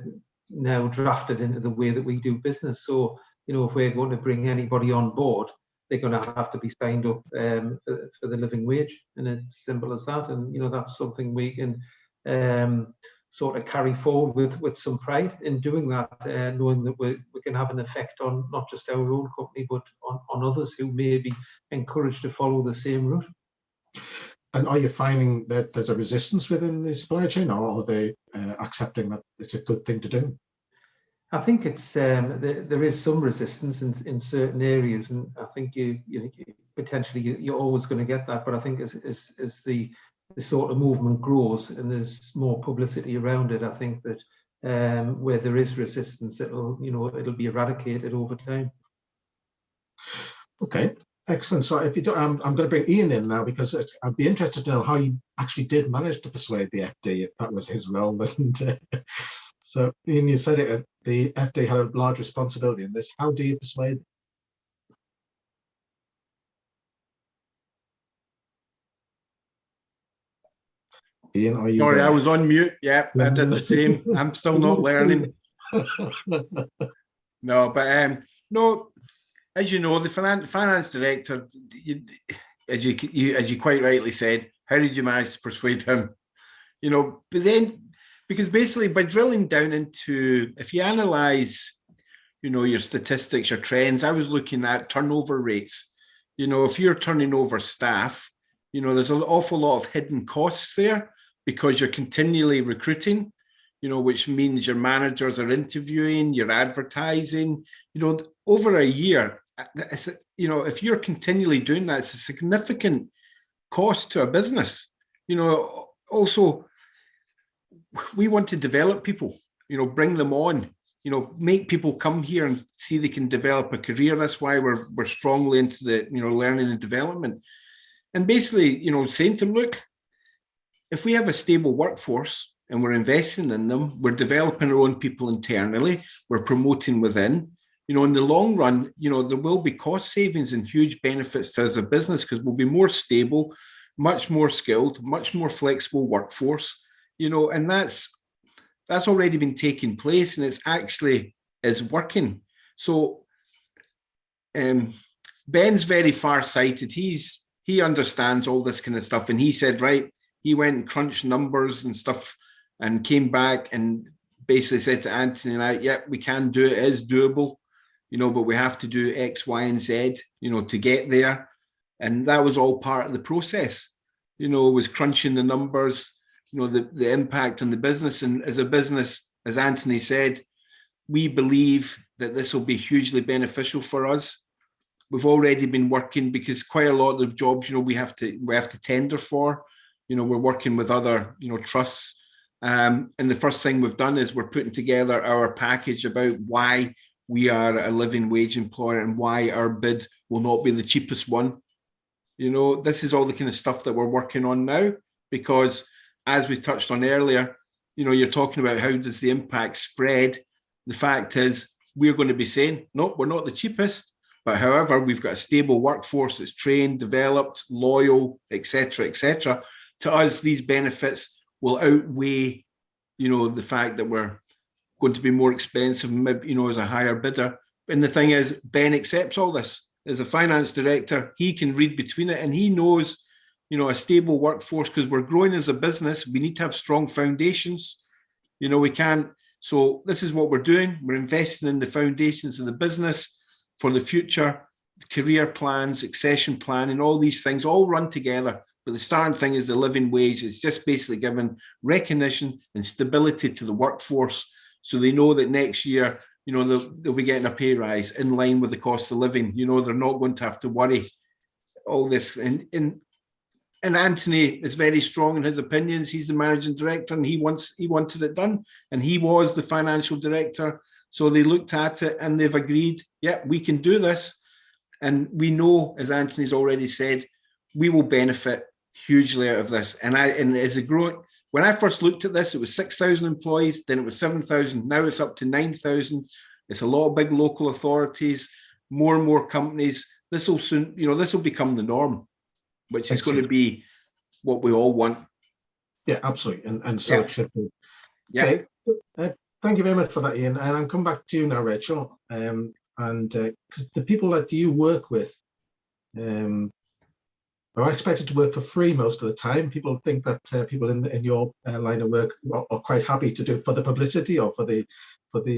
now drafted into the way that we do business. So you know, if we're going to bring anybody on board, they're going to have to be signed up for the living wage, and it's simple as that. And you know, that's something we can sort of carry forward with some pride in doing that, knowing that we can have an effect on not just our own company, but on others who may be encouraged to follow the same route. And are you finding that there's a resistance within the supply chain, or are they accepting that it's a good thing to do? I think it's there is some resistance in certain areas, and I think you potentially you're always going to get that. But I think as the sort of movement grows and there's more publicity around it, I think that where there is resistance, it'll be eradicated over time. Okay, excellent. So if you don't, I'm going to bring Iain in now, because I'd be interested to know how he actually did manage to persuade the FD, if that was his role. And so Iain, you said it, the FD had a large responsibility in this. How do you persuade them? Iain, are you Sorry, there? I was on mute. Yeah, I did the same. I'm still not learning. No, but no, as you know, the finance director, as you quite rightly said, how did you manage to persuade him? You know, but then, because basically by drilling down into, if you analyze, you know, your statistics, your trends, I was looking at turnover rates. You know, if you're turning over staff, you know, there's an awful lot of hidden costs there, because you're continually recruiting, you know, which means your managers are interviewing, you're advertising, you know, over a year, you know, if you're continually doing that, it's a significant cost to a business. You know, also, we want to develop people, you know, bring them on, you know, make people come here and see they can develop a career. That's why we're strongly into the, you know, learning and development. And basically, you know, saying to them, look, if we have a stable workforce and we're investing in them, we're developing our own people internally, we're promoting within, you know, in the long run, you know, there will be cost savings and huge benefits to us as a business, because we'll be more stable, much more skilled, much more flexible workforce, you know, and that's already been taking place, and it's actually is working. So Ben's very far-sighted. He understands all this kind of stuff, and he said, right, he went and crunched numbers and stuff and came back and basically said to Anthony and I, yeah, we can do it, it is doable, you know, but we have to do X, Y, and Z, you know, to get there. And that was all part of the process, you know, was crunching the numbers, you know, the impact on the business. And as a business, as Anthony said, we believe that this will be hugely beneficial for us. We've already been working, because quite a lot of jobs, you know, we have to tender for. You know, we're working with other, you know, trusts. And the first thing we've done is we're putting together our package about why we are a living wage employer and why our bid will not be the cheapest one. You know, this is all the kind of stuff that we're working on now, because as we touched on earlier, you know, you're talking about how does the impact spread. The fact is, we're going to be saying, no, we're not the cheapest, but however, we've got a stable workforce that's trained, developed, loyal, etc., etc. To us, these benefits will outweigh, you know, the fact that we're going to be more expensive, you know, as a higher bidder. And the thing is, Ben accepts all this. As a finance director, he can read between it, and he knows, you know, a stable workforce, because we're growing as a business, we need to have strong foundations. You know, we can't. So this is what we're doing. We're investing in the foundations of the business for the future, career plans, succession planning, all these things all run together. But the starting thing is the living wage. It's just basically giving recognition and stability to the workforce, so they know that next year, you know, they'll be getting a pay rise in line with the cost of living. You know, they're not going to have to worry all this. And Anthony is very strong in his opinions. He's the managing director, and he wanted it done, and he was the financial director. So they looked at it and they've agreed, yeah, we can do this. And we know, as Anthony's already said, we will benefit hugely out of this. And as a growing, when I first looked at this, it was 6,000 employees, then it was 7,000, now it's up to 9,000. It's a lot of big local authorities, more and more companies. This will soon, this will become the norm, which is going to be what we all want. Yeah, absolutely. And so it should be. Yeah. Okay. Thank you very much for that, Iain. And I'll come back to you now, Rachel. Because the people that you work with are expected to work for free most of the time. People think that people in your line of work are quite happy to do it for the publicity or for the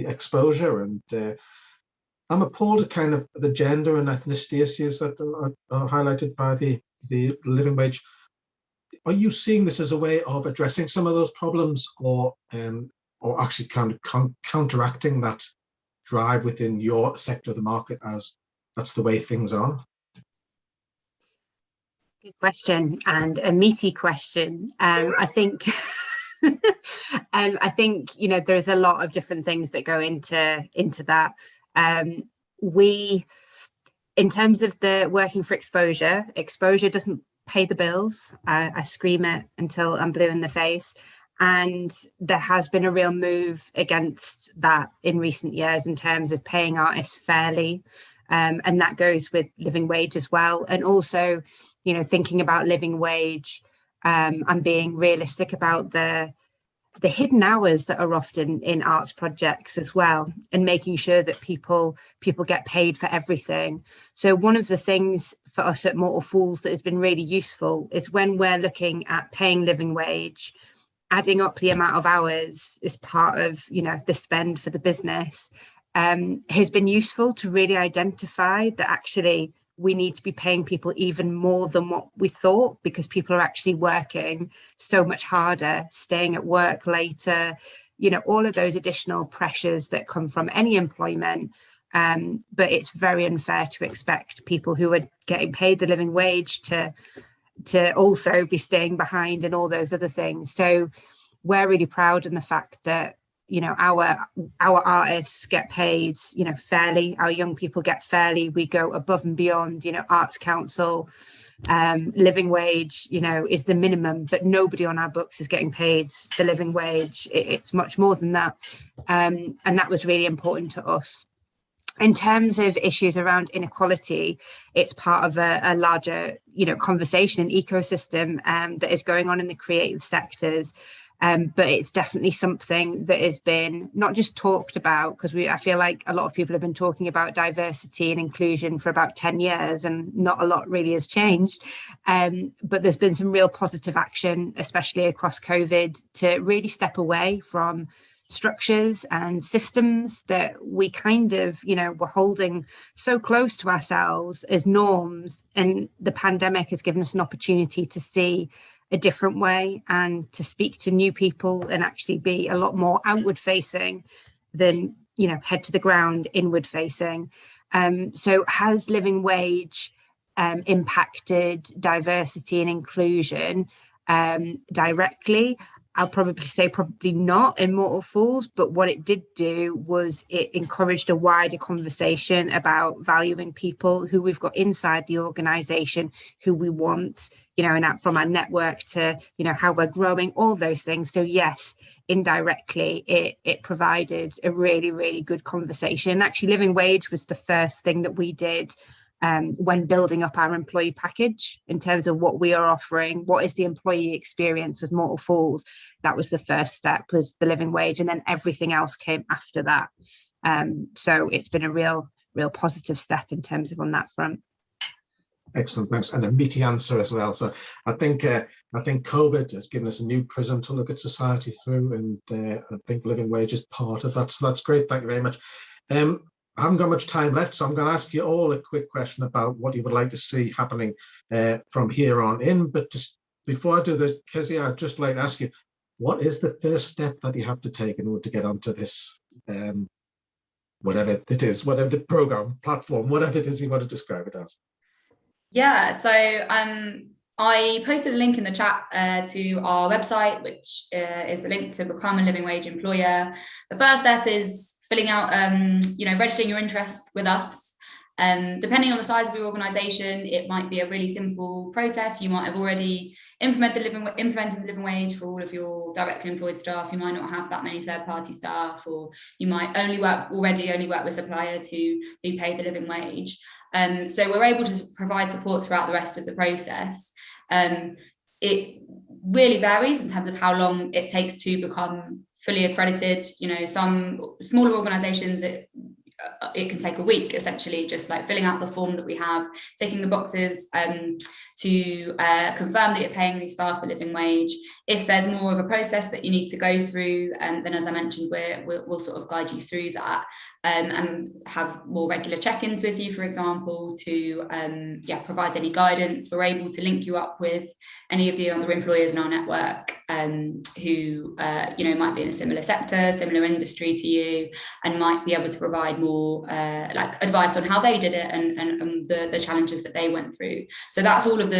exposure. And I'm appalled at kind of the gender and ethnicity issues that are highlighted by the living wage. Are you seeing this as a way of addressing some of those problems, or actually kind of counteracting that drive within your sector of the market, as that's the way things are? Good question, and a meaty question. I think I think there's a lot of different things that go into that. We, in terms of the working for exposure doesn't pay the bills. I scream it until I'm blue in the face. And there has been a real move against that in recent years in terms of paying artists fairly. And that goes with living wage as well. And also, thinking about living wage and being realistic about the hidden hours that are often in arts projects as well, and making sure that people get paid for everything. So one of the things for us at Mortal Fools that has been really useful is when we're looking at paying living wage, adding up the amount of hours as part of the spend for the business has been useful to really identify that actually we need to be paying people even more than what we thought, because people are actually working so much harder, staying at work later, all of those additional pressures that come from any employment. But it's very unfair to expect people who are getting paid the living wage to also be staying behind and all those other things. So we're really proud in the fact that our artists get paid fairly, our young people get fairly. We go above and beyond. Arts Council living wage is the minimum, but nobody on our books is getting paid the living wage. It's much more than that, and that was really important to us. In terms of issues around inequality, it's part of a larger, conversation and ecosystem that is going on in the creative sectors. But it's definitely something that has been not just talked about, because I feel like a lot of people have been talking about diversity and inclusion for about 10 years and not a lot really has changed. But there's been some real positive action, especially across COVID, to really step away from structures and systems that we kind of, were holding so close to ourselves as norms. And the pandemic has given us an opportunity to see a different way and to speak to new people and actually be a lot more outward facing than, head to the ground, inward facing. So has living wage impacted diversity and inclusion directly? I'll probably say probably not in Mortal Fools, but what it did do was it encouraged a wider conversation about valuing people who we've got inside the organisation, who we want, and from our network to, how we're growing, all those things. So yes, indirectly, it provided a really, really good conversation. Actually, living wage was the first thing that we did when building up our employee package in terms of what we are offering, what is the employee experience with Mortal Fools. That was the first step, was the living wage, and then everything else came after that. So it's been a real positive step in terms of on that front. Excellent, thanks, and a meaty answer as well. So I think COVID has given us a new prism to look at society through, and I think living wage is part of that. So that's great. Thank you very much. I haven't got much time left, so I'm going to ask you all a quick question about what you would like to see happening from here on in. But just before I do this, Kezia, I'd just like to ask you, what is the first step that you have to take in order to get onto this, whatever it is, whatever the program, platform, whatever it is you want to describe it as? Yeah, so I posted a link in the chat to our website, which is a link to become a living wage employer. The first step is filling out, registering your interest with us. Depending on the size of your organisation, it might be a really simple process. You might have already implemented the living wage for all of your directly employed staff. You might not have that many third-party staff, or you might only work with suppliers who pay the living wage. So we're able to provide support throughout the rest of the process. It really varies in terms of how long it takes to become fully accredited. You know, some smaller organisations, it can take a week, essentially, just like filling out the form that we have, ticking the boxes to confirm that you're paying the staff the living wage. If there's more of a process that you need to go through, then as I mentioned, we'll sort of guide you through that and have more regular check-ins with you, for example, to provide any guidance. We're able to link you up with any of the other employers in our network who might be in a similar sector, similar industry to you, and might be able to provide more like advice on how they did it and the challenges that they went through. So that's all of the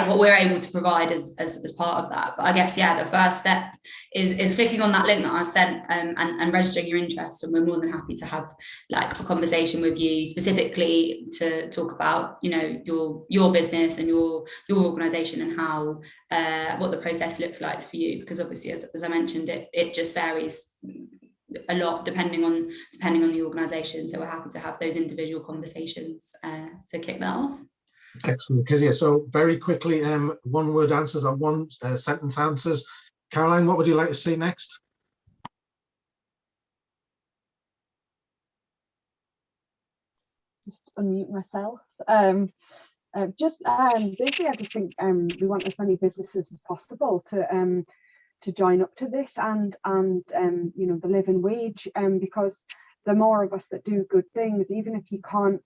what we're able to provide as part of that. But I guess the first step is clicking on that link that I've sent and registering your interest, and we're more than happy to have like a conversation with you specifically to talk about your business and your organisation and how what the process looks like for you, because obviously as I mentioned, it just varies a lot depending on the organisation. So we're happy to have those individual conversations to kick that off. Excellent, Kezia. So very quickly, one word answers or one sentence answers. Caroline, what would you like to see next? Just unmute myself. Basically, I just think we want as many businesses as possible to join up to this and the living wage, because the more of us that do good things, even if you can't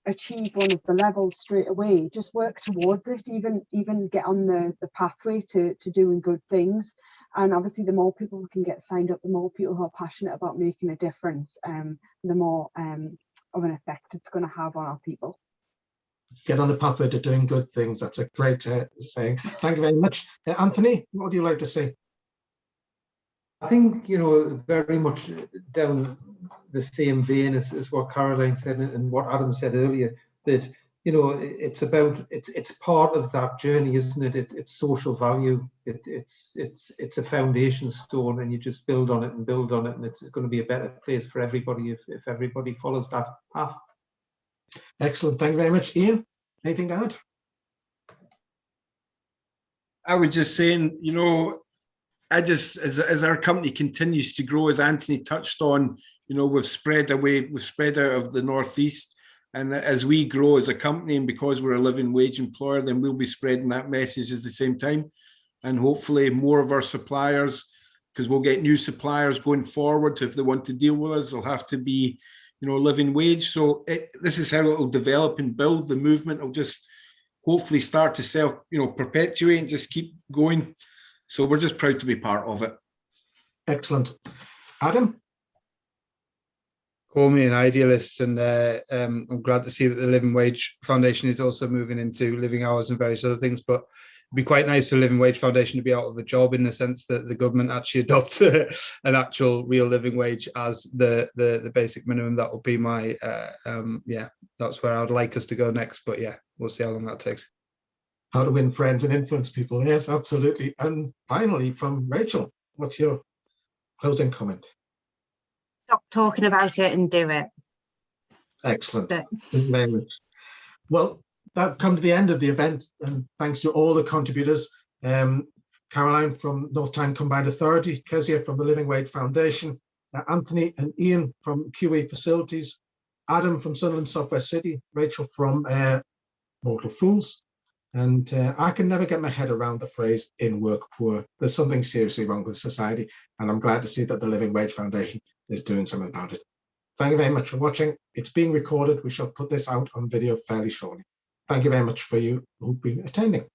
achieve one of the levels straight away, just work towards it, even get on the pathway to doing good things. And obviously the more people who can get signed up, the more people who are passionate about making a difference, the more of an effect it's going to have on our people. Get on the pathway to doing good things. That's a great saying. Thank you very much. Anthony, what would you like to say? I think, very much down the same vein as what Caroline said and what Adam said earlier, that, it's part of that journey, isn't it? It's social value. It's a foundation stone, and you just build on it, and it's going to be a better place for everybody if everybody follows that path. Excellent. Thank you very much. Iain, anything to add? I would just saying, as our company continues to grow, as Anthony touched on, we've spread out of the Northeast, and as we grow as a company, and because we're a living wage employer, then we'll be spreading that message at the same time, and hopefully more of our suppliers, because we'll get new suppliers going forward. So if they want to deal with us, they'll have to be, living wage. So this is how it will develop and build. The movement will just hopefully start to perpetuate and just keep going. So we're just proud to be part of it. Excellent. Adam? Call me an idealist, and I'm glad to see that the Living Wage Foundation is also moving into living hours and various other things. But it'd be quite nice for the Living Wage Foundation to be out of a job, in the sense that the government actually adopts an actual real living wage as the basic minimum. That will be my that's where I'd like us to go next. But we'll see how long that takes. How to win friends and influence people. Yes, absolutely. And finally, from Rachel, what's your closing comment? Stop talking about it and do it. Excellent. Thank you very much. Well, that's come to the end of the event, and thanks to all the contributors. Caroline from North Tyne Combined Authority, Kezia from the Living Wage Foundation, Anthony and Iain from QE Facilities, Adam from Sunderland Software City, Rachel from Mortal Fools. And I can never get my head around the phrase "in work poor." There's something seriously wrong with society, and I'm glad to see that the Living Wage Foundation is doing something about it. Thank you very much for watching. It's being recorded. We shall put this out on video fairly shortly. Thank you very much for you who've been attending.